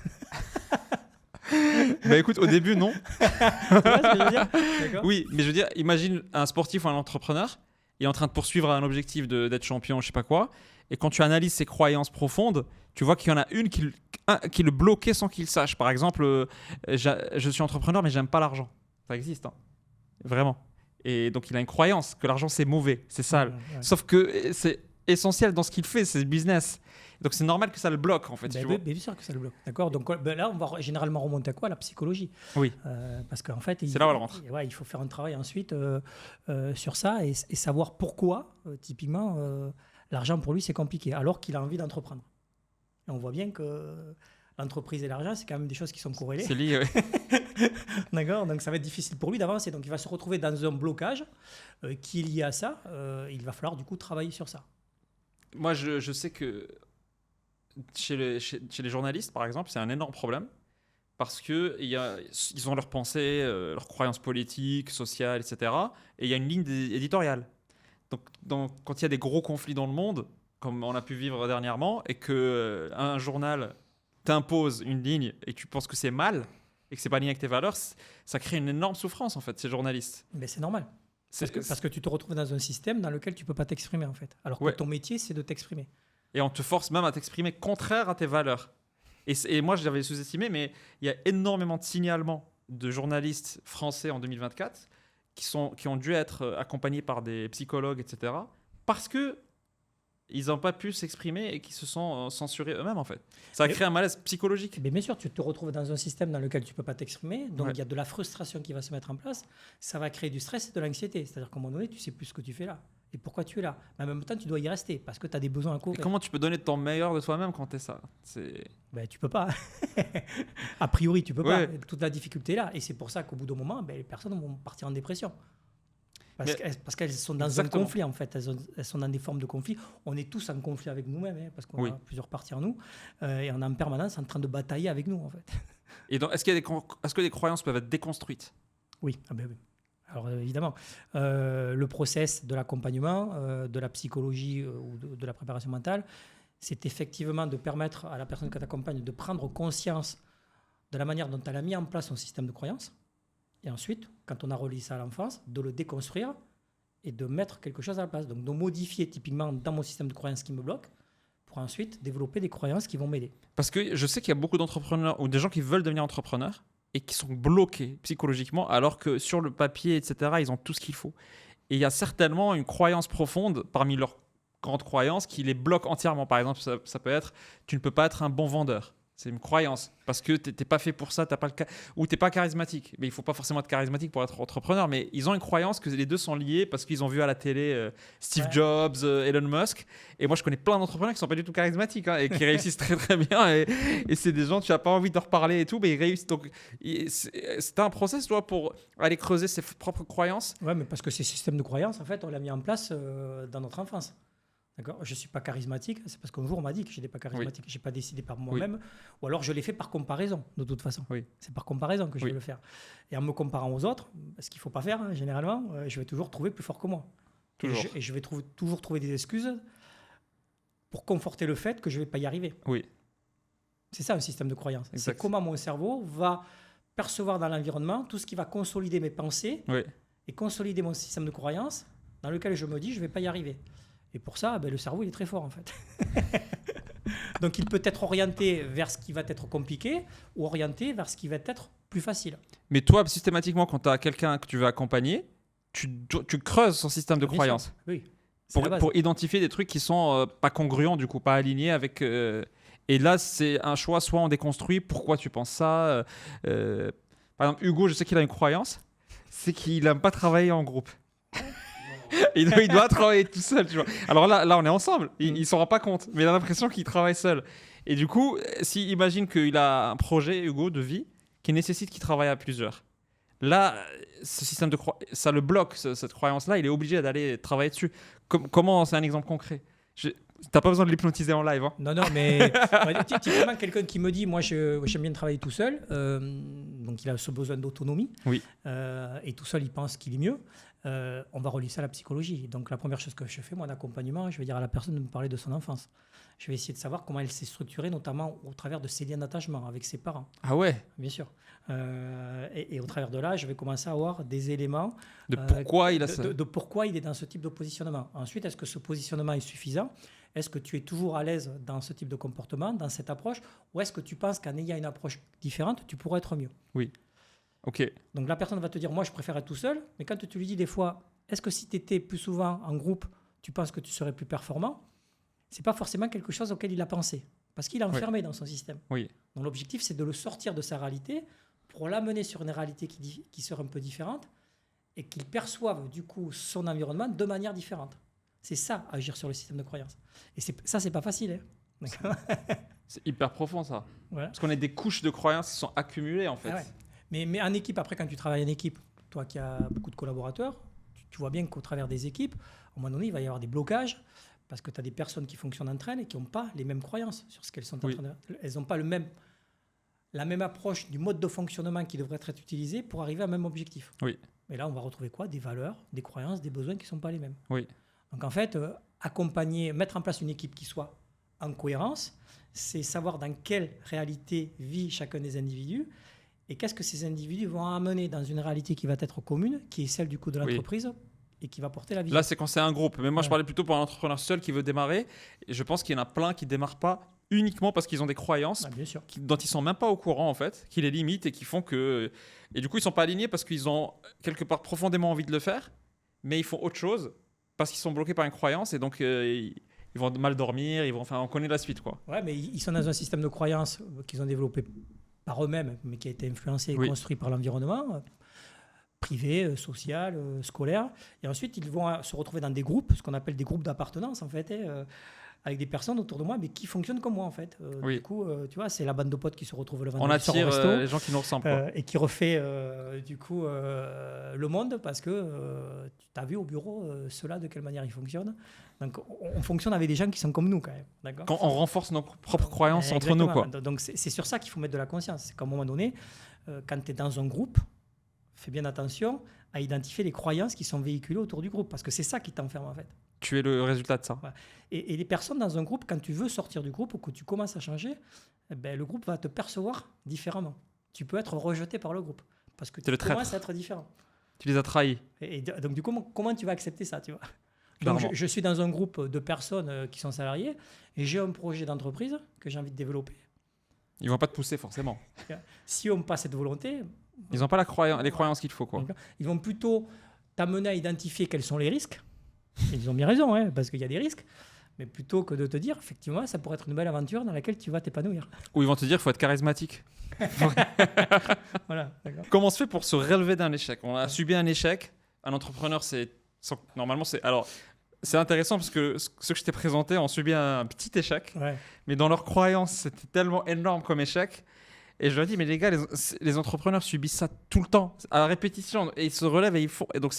Écoute, au début, non. Tu vois ce que je veux dire ? D'accord ? Oui, mais je veux dire, imagine un sportif ou un entrepreneur, il est en train de poursuivre un objectif d'être champion, je sais pas quoi, et quand tu analyses ses croyances profondes, tu vois qu'il y en a une qui le bloquait sans qu'il sache. Par exemple, je suis entrepreneur, mais j'aime pas l'argent. Ça existe, hein. Vraiment. Et donc, il a une croyance que l'argent, c'est mauvais, c'est sale. Ouais. Sauf que c'est essentiel dans ce qu'il fait, c'est le business. Donc, c'est normal que ça le bloque, en fait. Bien sûr que ça le bloque. D'accord. Donc là, on va généralement remonter à quoi ? La psychologie. Oui. Parce qu'en fait, c'est là où elle rentre. Il faut faire un travail ensuite sur ça et savoir pourquoi, typiquement, l'argent pour lui, c'est compliqué, alors qu'il a envie d'entreprendre. Et on voit bien que l'entreprise et l'argent, c'est quand même des choses qui sont corrélées. C'est lié, oui. D'accord. Donc, ça va être difficile pour lui d'avancer. Donc, il va se retrouver dans un blocage qui est lié à ça. Il va falloir, du coup, travailler sur ça. Moi, je sais que chez les journalistes, par exemple, c'est un énorme problème parce qu'ils ont leurs pensées, leurs croyances politiques, sociales, etc. Et il y a une ligne éditoriale. Donc, quand il y a des gros conflits dans le monde, comme on a pu vivre dernièrement, et qu'un journal t'impose une ligne et que tu penses que c'est mal et que c'est pas aligné avec tes valeurs, ça crée une énorme souffrance, en fait, ces journalistes. Mais c'est normal. Parce que tu te retrouves dans un système dans lequel tu ne peux pas t'exprimer, en fait. Alors que ton métier, c'est de t'exprimer. Et on te force même à t'exprimer contraire à tes valeurs. Et moi, je l'avais sous-estimé, mais il y a énormément de signalements de journalistes français en 2024 qui ont dû être accompagnés par des psychologues, etc., parce qu'ils n'ont pas pu s'exprimer et qui se sont censurés eux-mêmes, en fait. Ça a créé un malaise psychologique. Mais bien sûr, tu te retrouves dans un système dans lequel tu ne peux pas t'exprimer, donc il y a de la frustration qui va se mettre en place, ça va créer du stress et de l'anxiété. C'est-à-dire qu'à un moment donné, tu ne sais plus ce que tu fais là et pourquoi tu es là. Mais en même temps, tu dois y rester parce que tu as des besoins à couvrir. Et comment tu peux donner ton meilleur de toi-même quand tu es ça ? Tu peux pas. A priori, tu peux pas. Toute la difficulté est là. Et c'est pour ça qu'au bout d'un moment, les personnes vont partir en dépression. Parce qu'elles sont dans Exactement. un conflit, en fait. Elles sont dans des formes de conflit. On est tous en conflit avec nous-mêmes, hein, parce qu'on Oui. a plusieurs parties en nous. Et on est en permanence en train de batailler avec nous, en fait. Et donc, est-ce que les croyances peuvent être déconstruites? Oui, ah ben oui. Alors évidemment, le process de l'accompagnement, de la psychologie ou de la préparation mentale, c'est effectivement de permettre à la personne que tu accompagnes de prendre conscience de la manière dont elle a mis en place son système de croyance. Et ensuite, quand on a relié ça à l'enfance, de le déconstruire et de mettre quelque chose à la place. Donc de modifier typiquement dans mon système de croyance qui me bloque pour ensuite développer des croyances qui vont m'aider. Parce que je sais qu'il y a beaucoup d'entrepreneurs ou des gens qui veulent devenir entrepreneurs et qui sont bloqués psychologiquement alors que sur le papier, etc., ils ont tout ce qu'il faut. Et il y a certainement une croyance profonde parmi leurs grandes croyances qui les bloque entièrement. Par exemple, ça peut être « tu ne peux pas être un bon vendeur ». C'est une croyance parce que tu n'es pas fait pour ça, ou tu n'es pas charismatique. Mais il ne faut pas forcément être charismatique pour être entrepreneur, mais ils ont une croyance que les deux sont liés parce qu'ils ont vu à la télé Steve Jobs, Elon Musk. Et moi, je connais plein d'entrepreneurs qui ne sont pas du tout charismatiques et qui réussissent très très bien. Et c'est des gens, tu n'as pas envie de leur parler et tout, mais ils réussissent. Donc, c'est un process, toi, pour aller creuser ses propres croyances. Ouais, mais parce que ces systèmes de croyances, en fait, on l'a mis en place dans notre enfance. D'accord. Je ne suis pas charismatique, c'est parce qu'un jour on m'a dit que je n'étais pas charismatique. Je n'ai pas décidé par moi-même, ou alors je l'ai fait par comparaison, de toute façon. Oui. C'est par comparaison que je vais le faire. Et en me comparant aux autres, ce qu'il ne faut pas faire, hein, généralement, je vais toujours trouver plus fort que moi. Toujours. Et je vais toujours trouver des excuses pour conforter le fait que je ne vais pas y arriver. Oui. C'est ça un système de croyance. Exact. C'est comment mon cerveau va percevoir dans l'environnement tout ce qui va consolider mes pensées et consolider mon système de croyance dans lequel je me dis je ne vais pas y arriver. Et pour ça, le cerveau, il est très fort, en fait. Donc, il peut être orienté vers ce qui va être compliqué ou orienté vers ce qui va être plus facile. Mais toi, systématiquement, quand tu as quelqu'un que tu veux accompagner, tu creuses son système de croyance. Oui. Pour identifier des trucs qui sont pas congruents, du coup, pas alignés avec... Et là, c'est un choix, soit on déconstruit, pourquoi tu penses ça. Par exemple, Hugo, je sais qu'il a une croyance, c'est qu'il n'aime pas travailler en groupe. Il doit travailler tout seul, tu vois. Alors là, on est ensemble. Il ne s'en rend pas compte, mais il a l'impression qu'il travaille seul. Et du coup, s'il imagine qu'il a un projet, Hugo, de vie qui nécessite qu'il travaille à plusieurs. Là, ce système de ça le bloque, cette croyance-là. Il est obligé d'aller travailler dessus. Comment, c'est un exemple concret. T'as pas besoin de l'hypnotiser en live. Hein. Non, mais typiquement, quelqu'un qui me dit, moi, j'aime bien travailler tout seul. Donc, il a ce besoin d'autonomie. Oui. Et tout seul, il pense qu'il est mieux. On va relier ça à la psychologie. Donc, la première chose que je fais, moi, d'accompagnement, je vais dire à la personne de me parler de son enfance. Je vais essayer de savoir comment elle s'est structurée, notamment au travers de ses liens d'attachement avec ses parents. Ah ouais. Bien sûr. Et au travers de là, je vais commencer à avoir des éléments de pourquoi pourquoi il est dans ce type de positionnement. Ensuite, est-ce que ce positionnement est suffisant ? Est-ce que tu es toujours à l'aise dans ce type de comportement, dans cette approche ? Ou est-ce que tu penses qu'en ayant une approche différente, tu pourrais être mieux ? Oui. Ok. Donc la personne va te dire, moi je préfère être tout seul, mais quand tu lui dis des fois, est-ce que si tu étais plus souvent en groupe, tu penses que tu serais plus performant ? Ce n'est pas forcément quelque chose auquel il a pensé, parce qu'il est enfermé dans son système. Oui. Donc l'objectif, c'est de le sortir de sa réalité pour l'amener sur une réalité qui serait un peu différente et qu'il perçoive du coup son environnement de manière différente. C'est ça, agir sur le système de croyance. Et ça, c'est pas facile. Hein. C'est hyper profond, ça. Voilà. Parce qu'on a des couches de croyances qui sont accumulées, en fait. Ah ouais. Mais en équipe, après, quand tu travailles en équipe, toi qui as beaucoup de collaborateurs, tu vois bien qu'au travers des équipes, à un moment donné, il va y avoir des blocages parce que tu as des personnes qui fonctionnent entre elles et qui n'ont pas les mêmes croyances sur ce qu'elles sont en train de... Elles n'ont pas la même approche du mode de fonctionnement qui devrait être utilisé pour arriver à un même objectif. Oui. Mais là, on va retrouver quoi ? Des valeurs, des croyances, des besoins qui ne sont pas les mêmes. Oui. Donc en fait, mettre en place une équipe qui soit en cohérence, c'est savoir dans quelle réalité vit chacun des individus et qu'est-ce que ces individus vont amener dans une réalité qui va être commune, qui est celle du coup de l'entreprise et qui va porter la vision. Là, c'est quand c'est un groupe. Mais moi, je parlais plutôt pour un entrepreneur seul qui veut démarrer. Et je pense qu'il y en a plein qui ne démarrent pas uniquement parce qu'ils ont des croyances dont ils ne sont même pas au courant, en fait, qui les limitent et qui font que... Et du coup, ils ne sont pas alignés parce qu'ils ont quelque part profondément envie de le faire, mais ils font autre chose parce qu'ils sont bloqués par une croyance et donc ils vont mal dormir, on connaît la suite, quoi. Ouais, mais ils sont dans un système de croyances qu'ils ont développé par eux-mêmes, mais qui a été influencé et construit par l'environnement privé, social, scolaire. Et ensuite, ils vont se retrouver dans des groupes, ce qu'on appelle des groupes d'appartenance, en fait, avec des personnes autour de moi mais qui fonctionnent comme moi en fait. Oui. Du coup, tu vois, c'est la bande de potes qui se retrouve le On vendredi soir au attire resto. les gens qui nous ressemblent. Quoi. Et qui refait du coup le monde parce que tu as vu au bureau ceux-là de quelle manière ils fonctionnent. Donc on fonctionne avec des gens qui sont comme nous quand même. D'accord. Quand on renforce nos propres croyances entre nous. Quoi. Donc c'est sur ça qu'il faut mettre de la conscience. C'est qu'à un moment donné, quand tu es dans un groupe, fais bien attention à identifier les croyances qui sont véhiculées autour du groupe parce que c'est ça qui t'enferme en fait. Tu es le résultat de ça. Voilà. Et les personnes dans un groupe, quand tu veux sortir du groupe ou que tu commences à changer, le groupe va te percevoir différemment. Tu peux être rejeté par le groupe parce que tu commences à être différent. Tu les as trahis. Et donc, du coup, comment tu vas accepter ça, tu vois? Clairement. Donc, je suis dans un groupe de personnes qui sont salariées et j'ai un projet d'entreprise que j'ai envie de développer. Ils vont pas te pousser forcément. Si on me passe cette volonté, ils n'ont pas les croyances qu'il faut. Quoi. Ils vont plutôt t'amener à identifier quels sont les risques. Et ils ont bien raison, hein, parce qu'il y a des risques. Mais plutôt que de te dire, effectivement, ça pourrait être une belle aventure dans laquelle tu vas t'épanouir. Ou ils vont te dire qu'il faut être charismatique. Voilà, d'accord. Comment on se fait pour se relever d'un échec? On a subi un échec. Un entrepreneur, normalement, alors, c'est intéressant parce que ceux que je t'ai présentés ont subi un petit échec. Ouais. Mais dans leurs croyances, c'était tellement énorme comme échec. Et je leur dis, mais les gars, les entrepreneurs subissent ça tout le temps, à répétition. Et ils se relèvent et ils font. Et donc,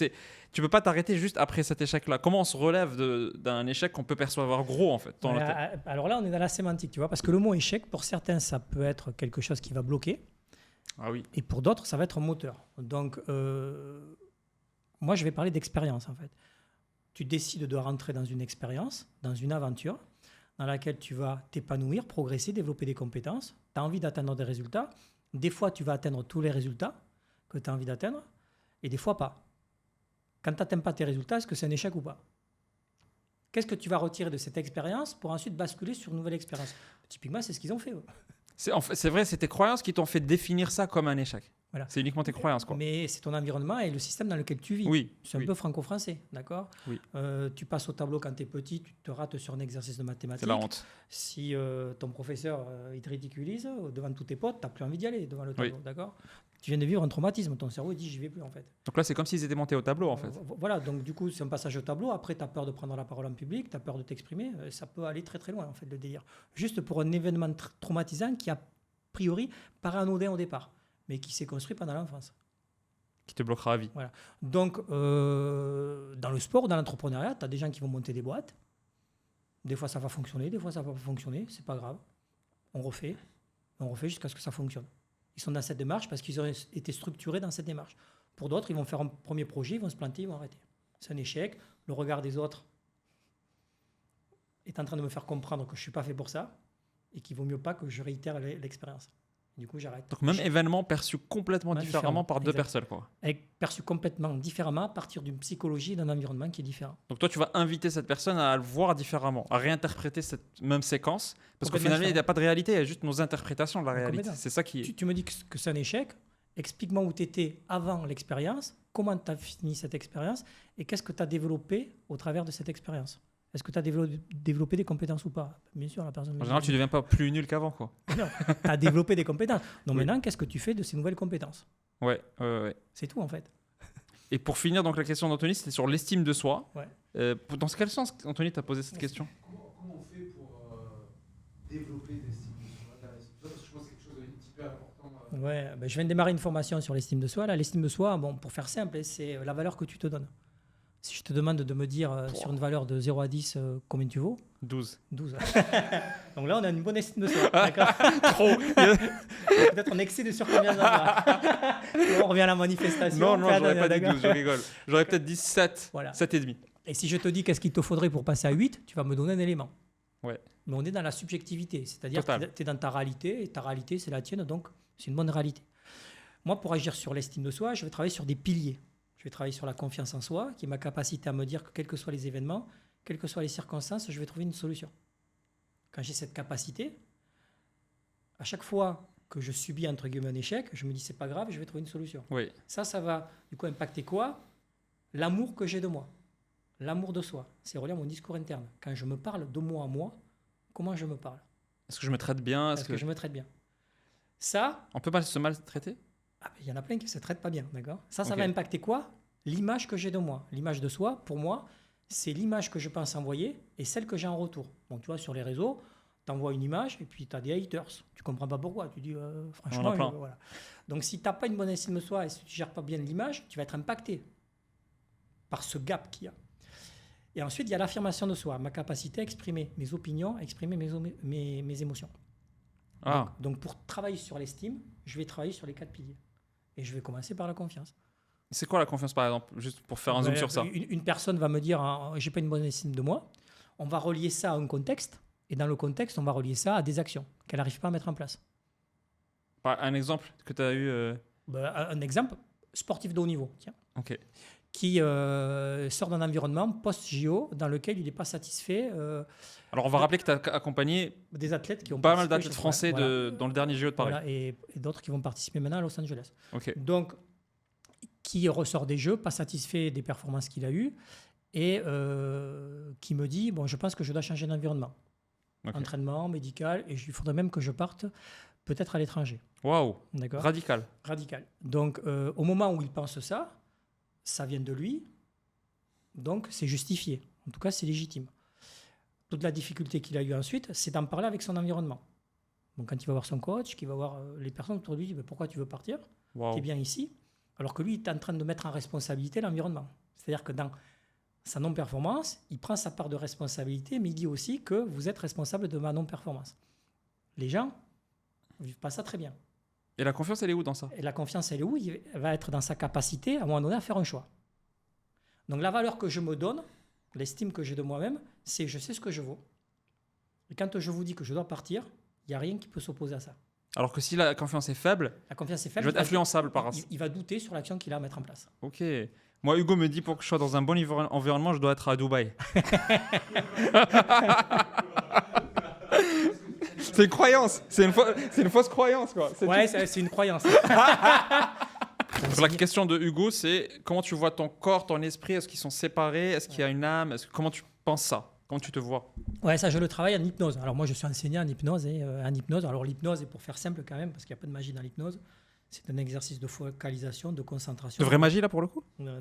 tu peux pas t'arrêter juste après cet échec-là. Comment on se relève d'un échec qu'on peut percevoir gros, en fait, dans la tête? Alors là, on est dans la sémantique, tu vois, parce que le mot échec, pour certains, ça peut être quelque chose qui va bloquer. Ah oui. Et pour d'autres, ça va être un moteur. Donc, moi, je vais parler d'expérience, en fait. Tu décides de rentrer dans une expérience, dans une aventure, dans laquelle tu vas t'épanouir, progresser, développer des compétences. Tu as envie d'atteindre des résultats. Des fois, tu vas atteindre tous les résultats que tu as envie d'atteindre, et des fois pas. Quand tu n'atteins pas tes résultats, est-ce que c'est un échec ou pas? Qu'est-ce que tu vas retirer de cette expérience pour ensuite basculer sur une nouvelle expérience? Typiquement, c'est ce qu'ils ont fait. C'est vrai, c'est tes croyances qui t'ont fait définir ça comme un échec. Voilà. C'est uniquement tes croyances, quoi. Mais c'est ton environnement et le système dans lequel tu vis. Oui. C'est un peu franco-français, d'accord? Oui. Tu passes au tableau quand tu es petit, tu te rates sur un exercice de mathématiques. C'est la honte. Si ton professeur il te ridiculise devant tous tes potes, tu n'as plus envie d'y aller devant le tableau, d'accord? Tu viens de vivre un traumatisme, ton cerveau il dit j'y vais plus en fait. Donc là, c'est comme s'ils étaient montés au tableau, en fait. Voilà, donc du coup, c'est un passage au tableau. Après, tu as peur de prendre la parole en public, tu as peur de t'exprimer. Ça peut aller très très loin, en fait, le délire. Juste pour un événement traumatisant qui, a priori, paraît anodin au départ, mais qui s'est construit pendant l'enfance. Qui te bloquera à vie. Voilà. Donc, dans le sport, dans l'entrepreneuriat, tu as des gens qui vont monter des boîtes. Des fois, ça va fonctionner, des fois, ça va pas fonctionner. C'est pas grave. On refait jusqu'à ce que ça fonctionne. Ils sont dans cette démarche parce qu'ils ont été structurés dans cette démarche. Pour d'autres, ils vont faire un premier projet, ils vont se planter, ils vont arrêter. C'est un échec. Le regard des autres est en train de me faire comprendre que je ne suis pas fait pour ça et qu'il vaut mieux pas que je réitère l'expérience. Du coup, j'arrête. Donc, même événement perçu complètement différemment par deux personnes, quoi. Perçu complètement différemment à partir d'une psychologie et d'un environnement qui est différent. Donc, toi, tu vas inviter cette personne à le voir différemment, à réinterpréter cette même séquence. Parce qu'au final, il n'y a pas de réalité, il y a juste nos interprétations de la réalité. C'est ça qui... Tu me dis que c'est un échec. Explique-moi où tu étais avant l'expérience, comment tu as fini cette expérience et qu'est-ce que tu as développé au travers de cette expérience. Est-ce que tu as développé des compétences ou pas? Bien sûr, la personne... En général, tu ne deviens pas plus nul qu'avant, quoi. Non, tu as développé des compétences. Donc Oui. maintenant, qu'est-ce que tu fais de ces nouvelles compétences? Ouais. C'est tout, en fait. Et pour finir, donc, la question d'Anthony, c'était sur l'estime de soi. Ouais. Dans quel sens, Anthony, tu as posé cette question? Comment on fait pour développer l'estime de soi? Parce que je pense que c'est quelque chose d'hyper important. Ouais, ben, je viens de démarrer une formation sur l'estime de soi. Là, l'estime de soi, bon, pour faire simple, c'est la valeur que tu te donnes. Si je te demande de me dire sur une valeur de 0 à 10 combien tu vaux? 12. 12. Donc là, on a une bonne estime de soi. D'accord. Trop. Peut-être un excès de surconfiance. On revient à la manifestation. Non, j'aurais pas dit 12, je rigole. J'aurais peut-être dit 7, voilà. 7,5. Et si je te dis qu'est-ce qu'il te faudrait pour passer à 8, tu vas me donner un élément. Ouais. Mais on est dans la subjectivité. C'est-à-dire que tu es dans ta réalité, et ta réalité, c'est la tienne, donc c'est une bonne réalité. Moi, pour agir sur l'estime de soi, je vais travailler sur des piliers. Je vais travailler sur la confiance en soi, qui est ma capacité à me dire que quels que soient les événements, quelles que soient les circonstances, je vais trouver une solution. Quand j'ai cette capacité, à chaque fois que je subis entre guillemets un échec, je me dis c'est pas grave, je vais trouver une solution. Oui. Ça va du coup impacter quoi? L'amour que j'ai de moi. L'amour de soi. C'est relié à mon discours interne. Quand je me parle de moi à moi, comment je me parle? Est-ce que je me traite bien? Est-ce que je me traite bien? Ça... On peut pas se maltraiter? Il y en a plein qui ne se traitent pas bien, d'accord? Ça Okay. va impacter quoi? L'image que j'ai de moi. L'image de soi, pour moi, c'est l'image que je pense envoyer et celle que j'ai en retour. Donc, tu vois, sur les réseaux, tu envoies une image et puis tu as des haters. Tu ne comprends pas pourquoi. Tu dis, franchement, voilà. Donc, si tu n'as pas une bonne estime de soi et si tu ne gères pas bien l'image, tu vas être impacté par ce gap qu'il y a. Et ensuite, il y a l'affirmation de soi, ma capacité à exprimer mes opinions, à exprimer mes émotions. Donc, pour travailler sur l'estime, je vais travailler sur les 4 piliers. Et je vais commencer par la confiance. C'est quoi la confiance, par exemple, juste pour faire un zoom sur ça? Une personne va me dire, j'ai pas une bonne estime de moi. On va relier ça à un contexte. Et dans le contexte, on va relier ça à des actions qu'elle n'arrive pas à mettre en place. Un exemple que tu as eu un exemple, sportif de haut niveau, tiens. Ok. Qui sort d'un environnement post-JO dans lequel il n'est pas satisfait. Alors, on va rappeler que tu as accompagné des athlètes qui ont pas mal d'athlètes français dans le dernier JO de Paris. Voilà, et d'autres qui vont participer maintenant à Los Angeles. Okay. Donc, qui ressort des Jeux, pas satisfait des performances qu'il a eues, et qui me dit, bon, je pense que je dois changer d'environnement. Okay. Entraînement, médical, et il faudrait même que je parte peut-être à l'étranger. Waouh, radical. Donc, au moment où il pense ça, ça vient de lui, donc c'est justifié. En tout cas, c'est légitime. Toute la difficulté qu'il a eue ensuite, c'est d'en parler avec son environnement. Donc, quand il va voir son coach, qu'il va voir les personnes autour de lui, pourquoi tu veux partir? Tu es bien ici. Alors que lui, il est en train de mettre en responsabilité l'environnement. C'est-à-dire que dans sa non-performance, il prend sa part de responsabilité, mais il dit aussi que vous êtes responsable de ma non-performance. Les gens ne vivent pas ça très bien. Et la confiance, elle est où dans ça? Et la confiance, elle est où? Elle va être dans sa capacité, à un moment donné, à faire un choix. Donc la valeur que je me donne, l'estime que j'ai de moi-même, c'est je sais ce que je vaux. Et quand je vous dis que je dois partir, il n'y a rien qui peut s'opposer à ça. Alors que si la confiance est faible, je vais être influençable par ça. Il va douter sur l'action qu'il a à mettre en place. Ok. Moi, Hugo me dit pour que je sois dans un bon environnement, je dois être à Dubaï. C'est une croyance. C'est une fausse croyance, quoi. C'est une croyance. Donc, la question de Hugo, c'est comment tu vois ton corps, ton esprit? Est-ce qu'ils sont séparés? Est-ce qu'il y a une âme? Comment tu penses ça? Comment tu te vois? Ouais, ça, je le travaille en hypnose. Alors, moi, je suis enseignant en hypnose. Alors, l'hypnose, est pour faire simple quand même, parce qu'il n'y a pas de magie dans l'hypnose. C'est un exercice de focalisation, de concentration. De vraie magie, là, pour le coup? Non,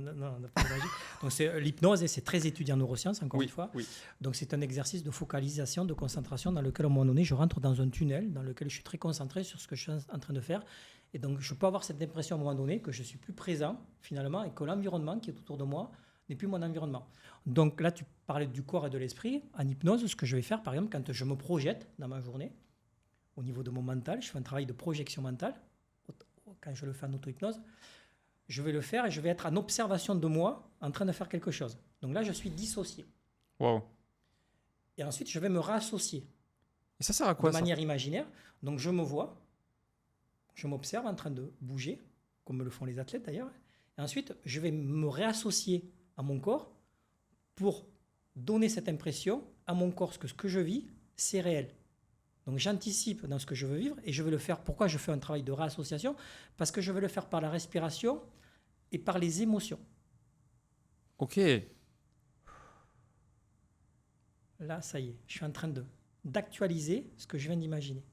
pas de magie. Donc, l'hypnose, et c'est très étudié en neurosciences, encore une fois. Oui. Donc, c'est un exercice de focalisation, de concentration, dans lequel, à un moment donné, je rentre dans un tunnel, dans lequel je suis très concentré sur ce que je suis en train de faire. Et donc, je peux avoir cette impression, à un moment donné, que je suis plus présent, finalement, et que l'environnement qui est autour de moi n'est plus mon environnement. Donc là, tu parlais du corps et de l'esprit. En hypnose, ce que je vais faire, par exemple, quand je me projette dans ma journée, au niveau de mon mental, je fais un travail de projection mentale. Quand je le fais en auto-hypnose, je vais le faire et je vais être en observation de moi en train de faire quelque chose. Donc là, je suis dissocié. Wow. Et ensuite, je vais me réassocier. Et ça sert à quoi, de manière imaginaire. Donc je me vois, je m'observe en train de bouger, comme le font les athlètes d'ailleurs. Et ensuite, je vais me réassocier à mon corps pour donner cette impression à mon corps que ce que je vis, c'est réel. Donc j'anticipe dans ce que je veux vivre et je vais le faire. Pourquoi je fais un travail de réassociation? Parce que je vais le faire par la respiration et par les émotions. Ok. Là, ça y est, je suis en train d'actualiser ce que je viens d'imaginer.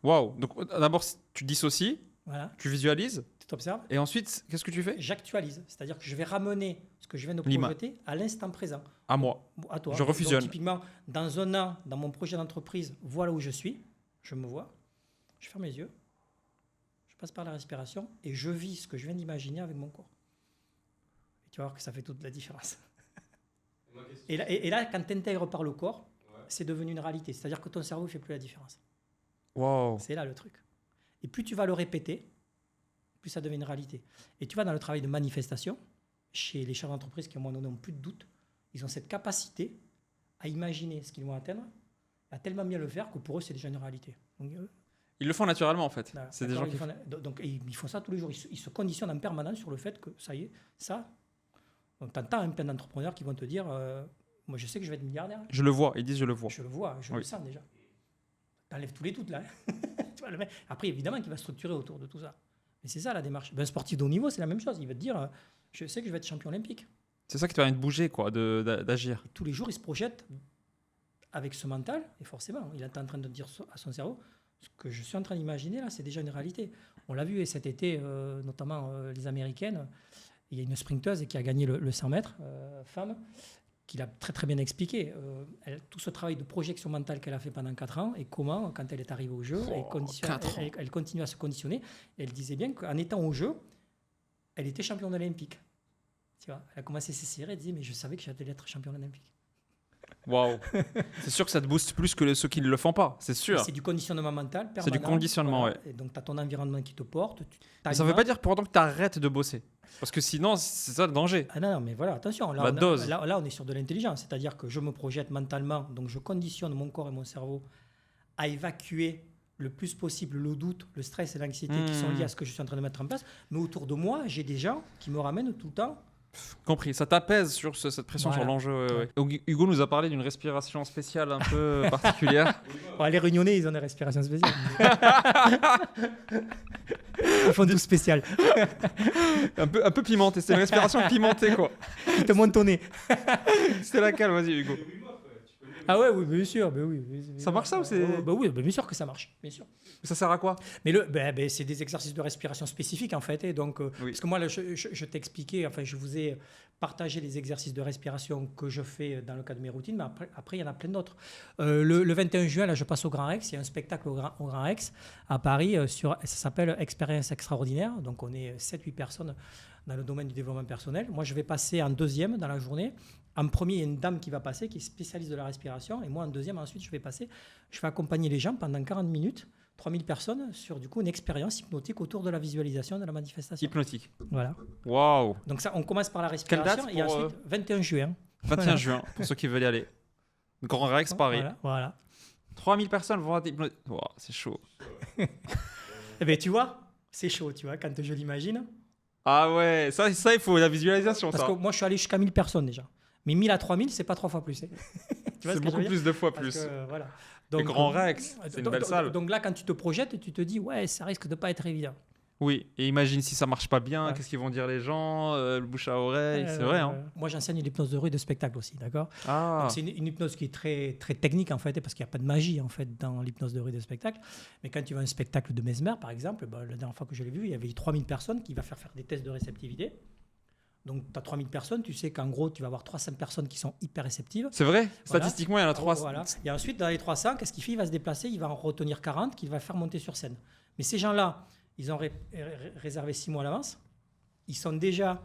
Waouh. Donc d'abord, tu dissocies, voilà. Tu visualises, tu t'observes. Et ensuite, qu'est-ce que tu fais? J'actualise, c'est-à-dire que je vais ramener ce que je viens de projeter à l'instant présent. À moi. À toi. Je refusionne. Donc, typiquement, dans un an, dans mon projet d'entreprise, voilà où je suis, je me vois, je ferme les yeux, je passe par la respiration et je vis ce que je viens d'imaginer avec mon corps. Et tu vas voir que ça fait toute la différence. Et là, quand tu intègres par le corps, c'est devenu une réalité. C'est-à-dire que ton cerveau ne fait plus la différence. Wow. C'est là le truc. Et plus tu vas le répéter, plus ça devient une réalité. Et tu vas dans le travail de manifestation, chez les chefs d'entreprise qui, à un moment donné, n'ont plus de doute, ils ont cette capacité à imaginer ce qu'ils vont atteindre, à tellement bien le faire que pour eux, c'est déjà une réalité. Donc, ils le font naturellement, en fait. Là, c'est des gens qui donc, ils font ça tous les jours. Ils se conditionnent en permanence sur le fait que ça y est, ça. Donc, tu entends plein d'entrepreneurs qui vont te dire moi, je sais que je vais être milliardaire. Je le vois. Ils disent je le vois. Je le vois, je le sens déjà. T'enlèves tous les doutes, là. Tu vois, le mec. Après, évidemment, qu'il va structurer autour de tout ça. Mais c'est ça, la démarche. Un sportif de haut niveau, c'est la même chose. Il va te dire je sais que je vais être champion olympique. C'est ça qui te permet de bouger, quoi, d'agir. Tous les jours, il se projette avec ce mental, et forcément, il est en train de dire à son cerveau ce que je suis en train d'imaginer, là, c'est déjà une réalité. On l'a vu cet été, notamment les Américaines. Il y a une sprinteuse qui a gagné le 100 mètres, femme, qu'il a très très bien expliqué. Tout ce travail de projection mentale qu'elle a fait pendant 4 ans et comment, quand elle est arrivée au jeu, elle continue à se conditionner. Et elle disait bien qu'en étant au jeu, elle était championne olympique. Tu vois, elle a commencé ses séries, elle disait mais je savais que j'allais être championne olympique. Waouh. C'est sûr que ça te booste plus que ceux qui ne le font pas, c'est sûr. C'est du conditionnement mental permanent. C'est du conditionnement, voilà. Et donc, tu as ton environnement qui te porte. Mais ça ne veut pas dire pour autant que tu arrêtes de bosser. Parce que sinon, c'est ça le danger. Ah non, mais voilà, attention. Là, on est sur de l'intelligence. C'est-à-dire que je me projette mentalement, donc je conditionne mon corps et mon cerveau à évacuer le plus possible le doute, le stress et l'anxiété qui sont liés à ce que je suis en train de mettre en place. Mais autour de moi, j'ai des gens qui me ramènent tout le temps. Compris, ça t'apaise sur cette pression sur l'enjeu. Ouais. Hugo nous a parlé d'une respiration spéciale un peu particulière. Les Réunionnais, ils ont des respirations spéciales. Ils font tout spécial. un peu pimenté, c'est une respiration pimentée quoi. Ils te montent au nez. C'était laquelle, vas-y Hugo. Ah ouais, oui, bien sûr. Oui. Ça marche ça ou c'est... Oui, bien sûr que ça marche, bien sûr. Ça sert à quoi? Mais c'est des exercices de respiration spécifiques en fait. Et donc, parce que moi, je t'ai expliqué, enfin, je vous ai partagé les exercices de respiration que je fais dans le cadre de mes routines, mais après il y en a plein d'autres. Le 21 juin, là, je passe au Grand Rex. Il y a un spectacle au Grand Rex à Paris, ça s'appelle Expérience extraordinaire. Donc, on est 7-8 personnes dans le domaine du développement personnel. Moi, je vais passer en deuxième dans la journée. En premier, il y a une dame qui va passer, qui est spécialiste de la respiration. Et moi, en deuxième, ensuite, je vais accompagner les gens pendant 40 minutes, 3000 personnes, sur du coup une expérience hypnotique autour de la visualisation de la manifestation. Hypnotique. Voilà. Waouh. Donc ça, on commence par la respiration. Quelle date et ensuite, 21 juin. 21 juin, pour ceux qui veulent y aller. Grand Rex, Paris. Voilà. 3000 personnes vont être hypnotisées. Wow, c'est chaud. Eh bien, tu vois, c'est chaud, tu vois, quand je l'imagine. Ah ouais, ça il faut la visualisation. Parce que moi, je suis allé jusqu'à 1000 personnes déjà. Mais 1000 à 3000, c'est pas 3 fois plus. Tu vois, c'est beaucoup plus, 2 fois plus. Voilà. Donc, le Grand Rex, c'est une belle salle. Donc là, quand tu te projettes, tu te dis, ouais, ça risque de pas être évident. Oui, et imagine si ça marche pas bien, qu'est-ce qu'ils vont dire les gens, le bouche à oreille, c'est vrai. Hein. Moi, j'enseigne l'hypnose de rue de spectacle aussi, d'accord. Donc, c'est une hypnose qui est très, très technique, en fait, parce qu'il n'y a pas de magie, en fait, dans l'hypnose de rue de spectacle. Mais quand tu vas à un spectacle de Mesmer, par exemple, la dernière fois que je l'ai vu, il y avait 3000 personnes qui vont faire des tests de réceptivité. Donc, tu as 3000 personnes, tu sais qu'en gros, tu vas avoir 300 personnes qui sont hyper réceptives. C'est vrai, statistiquement, il y en a 300. Voilà. Et ensuite, dans les 300, qu'est-ce qu'il fait? Il va se déplacer, il va en retenir 40 qu'il va faire monter sur scène. Mais ces gens-là, ils ont réservé 6 mois à l'avance. Ils sont déjà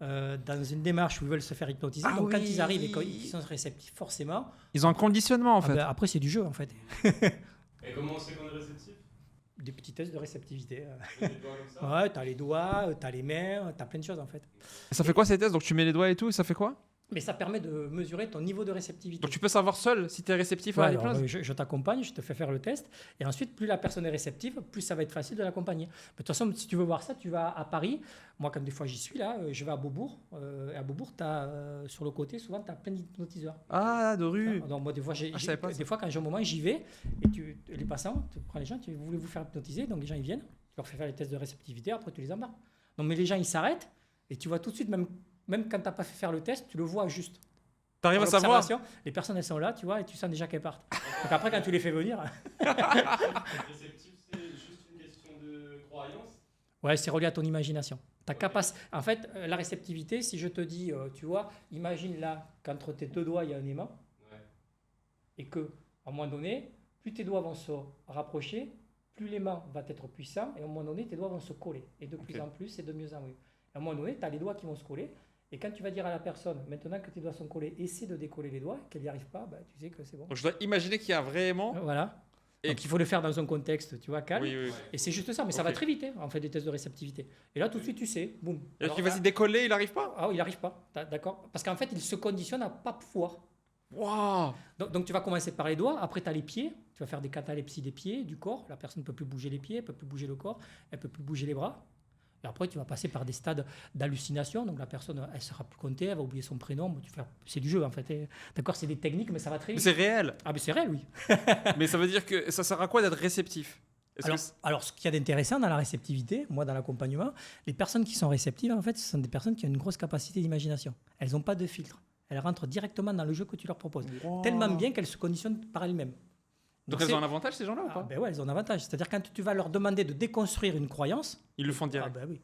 dans une démarche où ils veulent se faire hypnotiser. Donc, quand ils arrivent et qu'ils sont réceptifs, forcément... Ils ont un conditionnement, en fait. Après, c'est du jeu, en fait. Et comment on sait qu'on est réceptif? Des petits tests de réceptivité. Les doigts comme ça? Ouais, t'as les doigts, t'as les mains, t'as plein de choses, en fait. Et ça fait quoi ces tests? Donc, tu mets les doigts et tout, et ça fait quoi? Mais ça permet de mesurer ton niveau de réceptivité. Donc tu peux savoir seul si tu es réceptif à l'hypnose? Je t'accompagne, je te fais faire le test. Et ensuite, plus la personne est réceptive, plus ça va être facile de l'accompagner. Mais de toute façon, si tu veux voir ça, tu vas à Paris. Moi, comme des fois j'y suis là, je vais à Beaubourg. Et à Beaubourg, sur le côté, souvent, tu as plein d'hypnotiseurs. Ah, de rue. Donc moi, des fois, quand j'ai un moment, j'y vais. Et les passants, tu prends les gens, vous voulez vous faire hypnotiser. Donc les gens, ils viennent. Tu leur fais faire les tests de réceptivité. Après, tu les embarques. Donc, mais les gens, ils s'arrêtent. Et tu vois tout de suite, même quand tu n'as pas fait faire le test, tu le vois juste. Tu arrives à savoir? Les personnes, elles sont là, tu vois, et tu sens déjà qu'elles partent. Donc après, quand tu les fais venir... Être réceptif, c'est juste une question de croyance? Ouais, c'est relié à ton imagination. En fait, la réceptivité, si je te dis, tu vois, imagine là qu'entre tes deux doigts, il y a un aimant. Ouais. Et qu'à un moment donné, plus tes doigts vont se rapprocher, plus l'aimant va être puissant, et à un moment donné, tes doigts vont se coller. Et de plus en plus, et de mieux en mieux. À un moment donné, tu as les doigts qui vont se coller. Et quand tu vas dire à la personne, maintenant que tes doigts sont collés, essaie de décoller les doigts, qu'elle n'y arrive pas, tu sais que c'est bon. Donc je dois imaginer qu'il y a vraiment... Voilà. Et donc il faut le faire dans un contexte, tu vois, calme. Oui. Et c'est juste ça, mais ça va très vite, hein, on fait des tests de réceptivité. Et là, tout de suite, tu sais, boum. Et tu vas-y décoller, il n'arrive pas? Ah oui, il n'arrive pas, d'accord. Parce qu'en fait, il se conditionne à pas pouvoir. Waouh. Donc tu vas commencer par les doigts, après tu as les pieds, tu vas faire des catalepsies des pieds, du corps. La personne ne peut plus bouger les pieds, elle ne peut plus bouger le corps, elle ne peut plus bouger les bras. Et après, tu vas passer par des stades d'hallucination. Donc, la personne, elle ne sera plus comptée, elle va oublier son prénom. C'est du jeu, en fait. D'accord, c'est des techniques, mais ça va très vite. Mais c'est réel. Ah, mais c'est réel, oui. Mais ça veut dire que ça sert à quoi d'être réceptif? Alors, ce qu'il y a d'intéressant dans la réceptivité, moi, dans l'accompagnement, les personnes qui sont réceptives, en fait, ce sont des personnes qui ont une grosse capacité d'imagination. Elles n'ont pas de filtre. Elles rentrent directement dans le jeu que tu leur proposes. Wow. Tellement bien qu'elles se conditionnent par elles-mêmes. Donc elles ont un avantage, ces gens-là, ou pas? Ben ouais, elles ont un avantage. C'est-à-dire quand tu vas leur demander de déconstruire une croyance... Ils le font direct. Ah ben oui.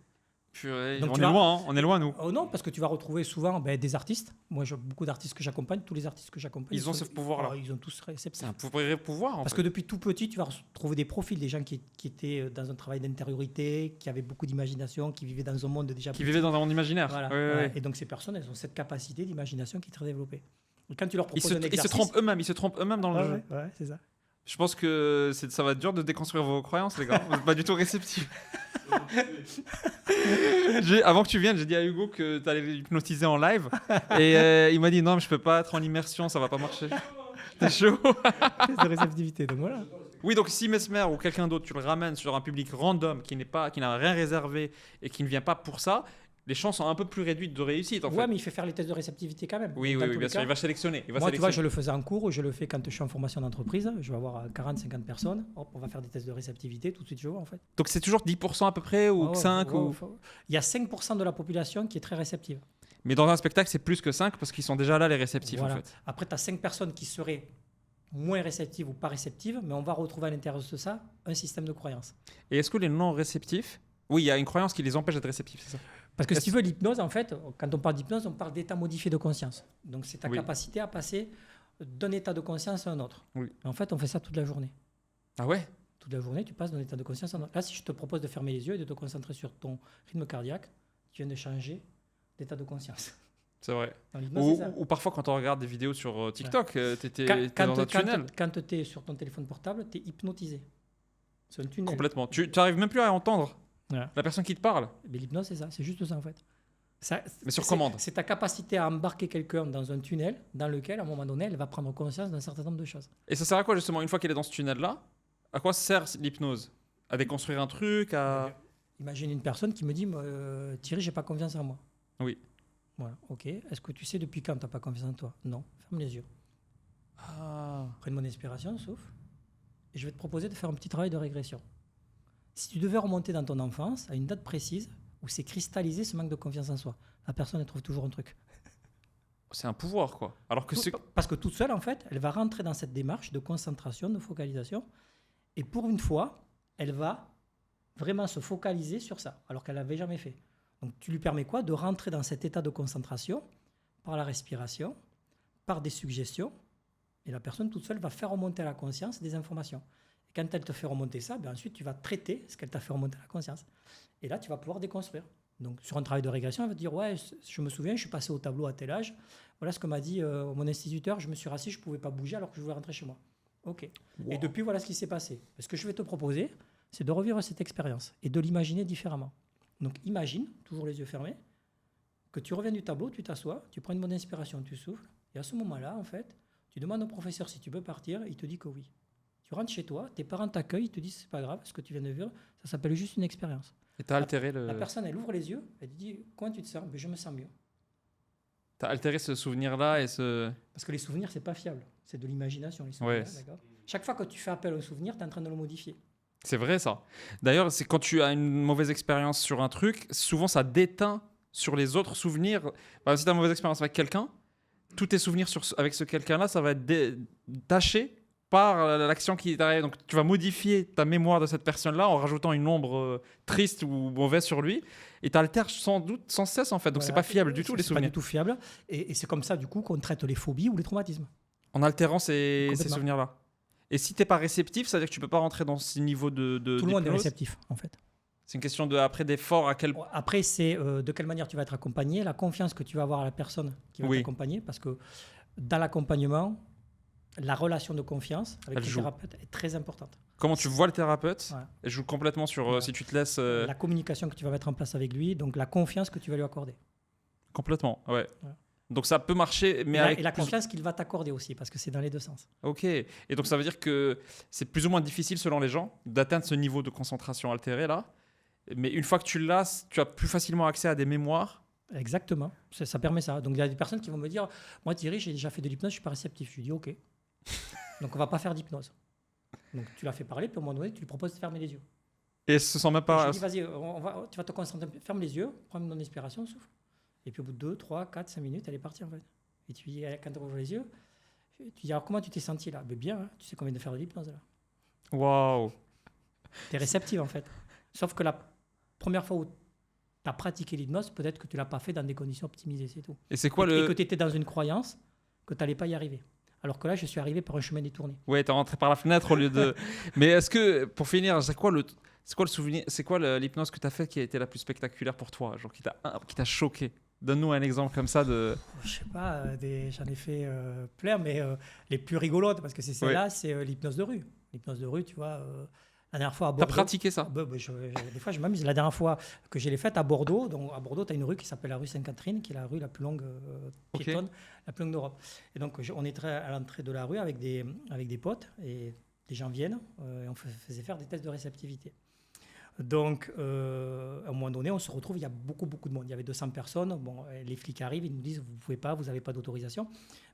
Purée, Donc on tu est vas- loin, hein, on est loin, nous. Oh non, parce que tu vas retrouver souvent des artistes. Moi, j'ai beaucoup d'artistes que j'accompagne. Tous les artistes que j'accompagne, Ils ont ce pouvoir-là. Ils ont tous réceptifs. C'est un vrai pouvoir, en Parce fait. que depuis tout petit, tu vas retrouver des profils, des gens qui étaient dans un travail d'intériorité, qui avaient beaucoup d'imagination, qui vivaient dans un monde déjà Qui vivaient dans un monde imaginaire. Voilà. Ouais, ouais, Ouais. ouais. Et donc ces personnes, elles ont cette capacité d'imagination qui est très développée. Et quand tu leur Ils proposes se, un ils se exercice... trompent eux-mêmes dans le Ouais, jeu. ouais, c'est ça. Je pense que ça va être dur de déconstruire vos croyances, les gars. Vous n'êtes pas du tout réceptifs. Avant que tu viennes, j'ai dit à Hugo que tu allais l'hypnotiser en live. Et il m'a dit non, mais je peux pas être en immersion, ça va pas marcher. C'est chaud. C'est de réceptivité, donc voilà. Oui, donc si Mesmer ou quelqu'un d'autre, tu le ramènes sur un public random qui n'a rien réservé et qui ne vient pas pour ça, les chances sont un peu plus réduites de réussite, en fait. Ouais, mais il fait faire les tests de réceptivité quand même. Oui, Dans tous bien les sûr, cas. il va sélectionner. Moi, tu vois, je le faisais en cours, je le fais quand je suis en formation d'entreprise. Je vais avoir 40-50 personnes. Hop, on va faire des tests de réceptivité. Tout de suite, je vois en fait. Donc c'est toujours 10% à peu près ou Ah ouais, 5 ouais, ou... Il y a 5% de la population qui est très réceptive. Mais dans un spectacle, c'est plus que 5 parce qu'ils sont déjà là, les réceptifs, Voilà. en fait. Après, tu as 5 personnes qui seraient moins réceptives ou pas réceptives, mais on va retrouver à l'intérieur de ça un système de croyance. Et est-ce que les non-réceptifs... Oui, il y a une croyance qui les empêche d'être réceptifs, c'est ça? Parce que si tu veux, l'hypnose, en fait, quand on parle d'hypnose, on parle d'état modifié de conscience. Donc, c'est ta Oui. capacité à passer d'un état de conscience à un autre. Oui. Et en fait, on fait ça toute la journée. Ah ouais? Toute la journée, tu passes d'un état de conscience à un autre. Là, si je te propose de fermer les yeux et de te concentrer sur ton rythme cardiaque, tu viens de changer d'état de conscience. C'est vrai. Dans l'hypnose, c'est ça. Ou parfois, quand on regarde des vidéos sur TikTok, t'es Quand dans un tunnel. quand tu es sur ton téléphone portable, tu es hypnotisé. C'est un tunnel. Complètement. Tu n'arrives même plus à entendre Ouais. la personne qui te parle. Mais l'hypnose, c'est ça. C'est juste ça, en fait. Ça, Mais sur c'est- commande. C'est ta capacité à embarquer quelqu'un dans un tunnel dans lequel, à un moment donné, elle va prendre conscience d'un certain nombre de choses. Et ça sert à quoi, justement, une fois qu'elle est dans ce tunnel-là? À quoi sert l'hypnose? À déconstruire un truc, à... Imagine une personne qui me dit Thierry, j'ai pas confiance en moi. Oui. Voilà, ok. Est-ce que tu sais depuis quand tu n'as pas confiance en toi? Non. Ferme les yeux. Ah. Prends mon inspiration, souffle. Et je vais te proposer de faire un petit travail de régression. Si tu devais remonter dans ton enfance à une date précise où c'est cristallisé ce manque de confiance en soi, la personne, elle trouve toujours un truc. C'est un pouvoir, quoi. Alors que c'est... Parce que toute seule, en fait, elle va rentrer dans cette démarche de concentration, de focalisation. Et pour une fois, elle va vraiment se focaliser sur ça, alors qu'elle l'avait jamais fait. Donc tu lui permets quoi? De rentrer dans cet état de concentration par la respiration, par des suggestions. Et la personne toute seule va faire remonter à la conscience des informations. Et quand elle te fait remonter ça, ben ensuite tu vas traiter ce qu'elle t'a fait remonter à la conscience. Et là, tu vas pouvoir déconstruire. Donc sur un travail de régression, elle va te dire, ouais, je me souviens, je suis passé au tableau à tel âge. Voilà ce que m'a dit mon instituteur. Je me suis rassis, je ne pouvais pas bouger alors que je voulais rentrer chez moi. OK. Wow. Et depuis, voilà ce qui s'est passé. Ce que je vais te proposer, c'est de revivre cette expérience et de l'imaginer différemment. Donc imagine, toujours les yeux fermés, que tu reviens du tableau, tu t'assois, tu prends une bonne inspiration, tu souffles. Et à ce moment-là, en fait, tu demandes au professeur si tu peux partir, il te dit que oui. Tu rentres chez toi, tes parents t'accueillent, ils te disent c'est pas grave, ce que tu viens de vivre, ça s'appelle juste une expérience. Et t'as altéré le... La personne, elle ouvre les yeux, elle te dit comment tu te sens? Ben, je me sens mieux. T'as altéré ce souvenir-là et ce... Parce que les souvenirs, c'est pas fiable. C'est de l'imagination, les souvenirs. Ouais. D'accord. Chaque fois que tu fais appel au souvenir, tu es en train de le modifier. C'est vrai, ça. D'ailleurs, c'est quand tu as une mauvaise expérience sur un truc, souvent ça déteint sur les autres souvenirs. Par exemple, si tu as une mauvaise expérience avec quelqu'un, tous tes souvenirs avec ce quelqu'un-là, ça va être taché par l'action qui est arrivée. Donc tu vas modifier ta mémoire de cette personne-là en rajoutant une ombre triste ou mauvaise sur lui. Et tu altères sans doute sans cesse, en fait. Donc Voilà. c'est pas fiable du tout, les C'est pas souvenirs. du tout fiable. Et c'est comme ça, du coup, qu'on traite les phobies ou les traumatismes. En altérant ces Complètement. souvenirs-là. Et si t'es pas réceptif, ça veut dire que tu peux pas rentrer dans ce niveau de Tout le monde est d'hypnose. réceptif, en fait. C'est une question de après d'effort à quel... Après, c'est de quelle manière tu vas être accompagné, la confiance que tu vas avoir à la personne qui va Oui. t'accompagner, parce que dans l'accompagnement, la relation de confiance avec Elle le joue. thérapeute est très importante. Comment tu vois le thérapeute, Ouais. elle joue complètement sur Ouais. si tu te laisses... La communication que tu vas mettre en place avec lui, donc la confiance que tu vas lui accorder. Complètement, ouais. Ouais. Donc ça peut marcher, mais Et la, avec et la plus- confiance qu'il va t'accorder aussi, parce que c'est dans les deux sens. Ok. Et donc ça veut dire que c'est plus ou moins difficile selon les gens d'atteindre ce niveau de concentration altéré là. Mais une fois que tu l'as, tu as plus facilement accès à des mémoires. Exactement, ça permet ça. Donc il y a des personnes qui vont me dire, moi Thierry, j'ai déjà fait de l'hypnose, je suis pas réceptif. Je lui dis ok. Donc on va pas faire d'hypnose. Donc tu l'as fait parler, puis à un moment donné, tu lui proposes de fermer les yeux. Et ce sont même Et pas... je lui dis vas-y, tu vas te concentrer, ferme les yeux, prends une inspiration, souffle. Et puis au bout de 2, 3, 4, 5 minutes, elle est partie en fait. Et tu dis, quand tu ouvres les yeux, tu dis alors comment tu t'es senti là? Ben bien, hein, tu sais qu'on vient de faire de l'hypnose là. Waouh. Tu es réceptive en fait. Sauf que la première fois où tu as pratiqué l'hypnose, peut-être que tu ne l'as pas fait dans des conditions optimisées, c'est tout. Et c'est quoi Et le. que tu étais dans une croyance que tu n'allais pas y arriver. Alors que là, je suis arrivé par un chemin détourné. Ouais, t'es rentré par la fenêtre au lieu de. Mais est-ce que, pour finir, c'est quoi le souvenir, c'est quoi l'hypnose que tu as faite qui a été la plus spectaculaire pour toi, genre qui t'a choqué? Donne-nous un exemple comme ça de. Je sais pas, j'en ai fait plein, mais les plus rigolotes, parce que c'est celle-là, c'est l'hypnose de rue. L'hypnose de rue, tu vois, la dernière fois à Bordeaux. T'as pratiqué ça? Des fois, je m'amuse. La dernière fois que je l'ai faite à Bordeaux, donc à Bordeaux, tu as une rue qui s'appelle la rue Sainte-Catherine, qui est la rue la plus longue piétonne, la plus longue d'Europe. Et donc, on est à l'entrée de la rue avec des potes, et des gens viennent, et on faisait faire des tests de réceptivité. Donc, à un moment donné, on se retrouve, il y a beaucoup de monde. Il y avait 200 personnes. Bon, les flics arrivent, ils nous disent, vous ne pouvez pas, vous n'avez pas d'autorisation.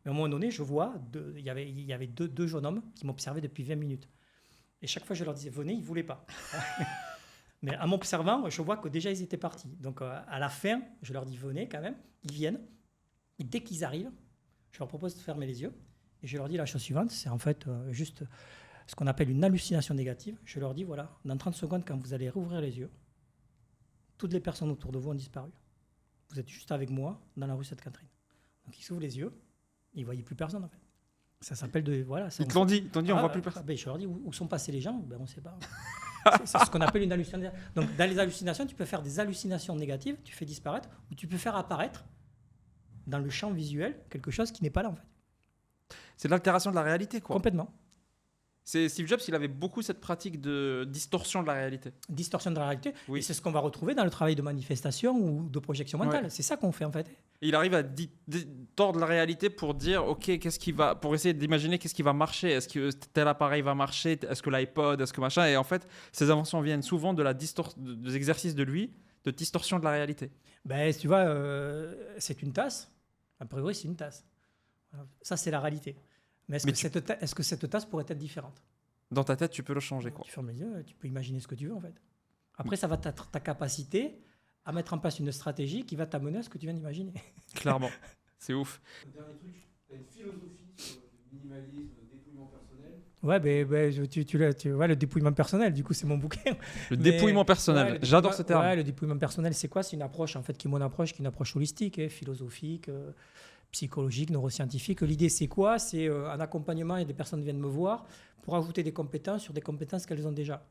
Mais à un moment donné, je vois, il y avait deux jeunes hommes qui m'observaient depuis 20 minutes. Et chaque fois, je leur disais, venez, ils ne voulaient pas. Mais en m'observant, je vois que déjà, ils étaient partis. Donc, à la fin, je leur dis, venez quand même. Ils viennent. Et dès qu'ils arrivent, je leur propose de fermer les yeux. Et je leur dis la chose suivante, c'est en fait juste ce qu'on appelle une hallucination négative. Je leur dis, voilà, dans 30 secondes, quand vous allez rouvrir les yeux, toutes les personnes autour de vous ont disparu. Vous êtes juste avec moi dans la rue Sainte-Catherine. Donc, ils s'ouvrent les yeux, ils ne voyaient plus personne, en fait. Ça s'appelle de... Voilà, Ils te l'ont dit, on voit plus personne. Ben, je leur dis, où sont passés les gens? Ben, on ne sait pas. C'est ce qu'on appelle une hallucination. Donc, dans les hallucinations, tu peux faire des hallucinations négatives, tu fais disparaître, ou tu peux faire apparaître, dans le champ visuel, quelque chose qui n'est pas là, en fait. C'est l'altération de la réalité, quoi. Complètement. C'est Steve Jobs, il avait beaucoup cette pratique de distorsion de la réalité. Distorsion de la réalité. Oui. Et c'est ce qu'on va retrouver dans le travail de manifestation ou de projection mentale. Ouais. C'est ça qu'on fait, en fait. Et il arrive à tordre la réalité pour dire, ok, pour essayer d'imaginer qu'est-ce qui va marcher. Est-ce que tel appareil va marcher? Est-ce que l'iPod? Est-ce que machin? Et en fait, ces inventions viennent souvent de des exercices de lui, de distorsion de la réalité. Ben, tu vois, c'est une tasse. A priori, c'est une tasse. Ça, c'est la réalité. Mais est-ce que cette tasse pourrait être différente? Dans ta tête, tu peux le changer, quoi. Tu fermes les yeux, tu peux imaginer ce que tu veux, en fait. Après, ça va être ta capacité à mettre en place une stratégie qui va t'amener à ce que tu viens d'imaginer. Clairement. C'est ouf. Le dernier truc, tu as une philosophie sur le minimalisme, le dépouillement personnel. Ouais, tu vois, le dépouillement personnel, du coup, c'est mon bouquin. Le dépouillement personnel. Ouais, J'adore ce terme. Ouais, le dépouillement personnel, c'est quoi? C'est une approche, en fait, qui est mon approche, qui est une approche holistique, philosophique, psychologique, neuroscientifique. L'idée, c'est quoi? C'est un accompagnement et des personnes viennent me voir pour ajouter des compétences sur des compétences qu'elles ont déjà.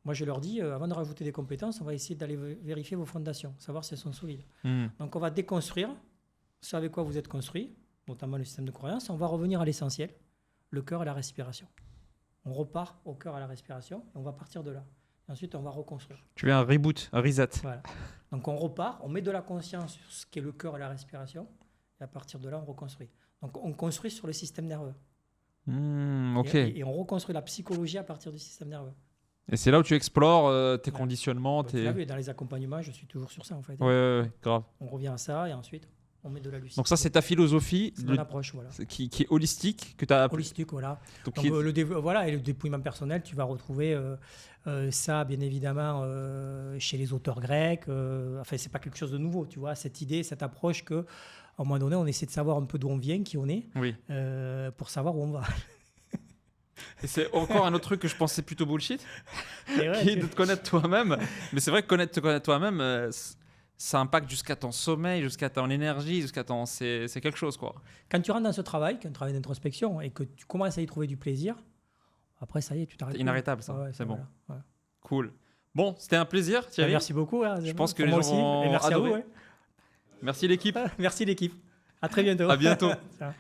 Moi, je leur dis, avant de rajouter des compétences, on va essayer d'aller vérifier vos fondations, savoir si elles sont solides. Donc, on va déconstruire ce avec quoi vous êtes construit, notamment le système de croyance. On va revenir à l'essentiel, le cœur et la respiration. On repart au cœur et à la respiration et on va partir de là. Et ensuite, on va reconstruire. Tu veux un reboot, un reset. Voilà. Donc, on repart, on met de la conscience sur ce qu'est le cœur et la respiration et à partir de là, on reconstruit. Donc, on construit sur le système nerveux. Ok. Et on reconstruit la psychologie à partir du système nerveux. Et c'est là où tu explores tes Ouais. conditionnements. Tu l'as vu, dans les accompagnements, je suis toujours sur ça, en fait. Ouais, grave. On revient à ça et ensuite, on met de la lucidité. Donc ça, c'est ta philosophie C'est mon approche, voilà. qui est holistique, que tu as... Holistique, voilà. Donc, Donc, voilà, et le dépouillement personnel, tu vas retrouver ça, bien évidemment, chez les auteurs grecs. Enfin, c'est pas quelque chose de nouveau, tu vois, cette idée, cette approche que, à un moment donné, on essaie de savoir un peu d'où on vient, qui on est, Oui. pour savoir où on va. Et c'est encore un autre truc que je pensais plutôt bullshit, Et ouais, qui est de te connaître toi-même. Mais c'est vrai que te connaître toi-même, ça impacte jusqu'à ton sommeil, jusqu'à ton énergie, jusqu'à ton... C'est quelque chose, quoi. Quand tu rentres dans ce travail, qui est un travail d'introspection, et que tu commences à y trouver du plaisir, après, ça y est, tu t'arrêtes. C'est inarrêtable, ça. Ouais, c'est bon. voilà. Cool. Bon, c'était un plaisir, Thierry. Merci beaucoup. Hein, Je pense que pour les moi gens aussi. vont Et merci adorer. à vous. Ouais. Merci l'équipe. Merci l'équipe. À très bientôt. À bientôt. Ciao.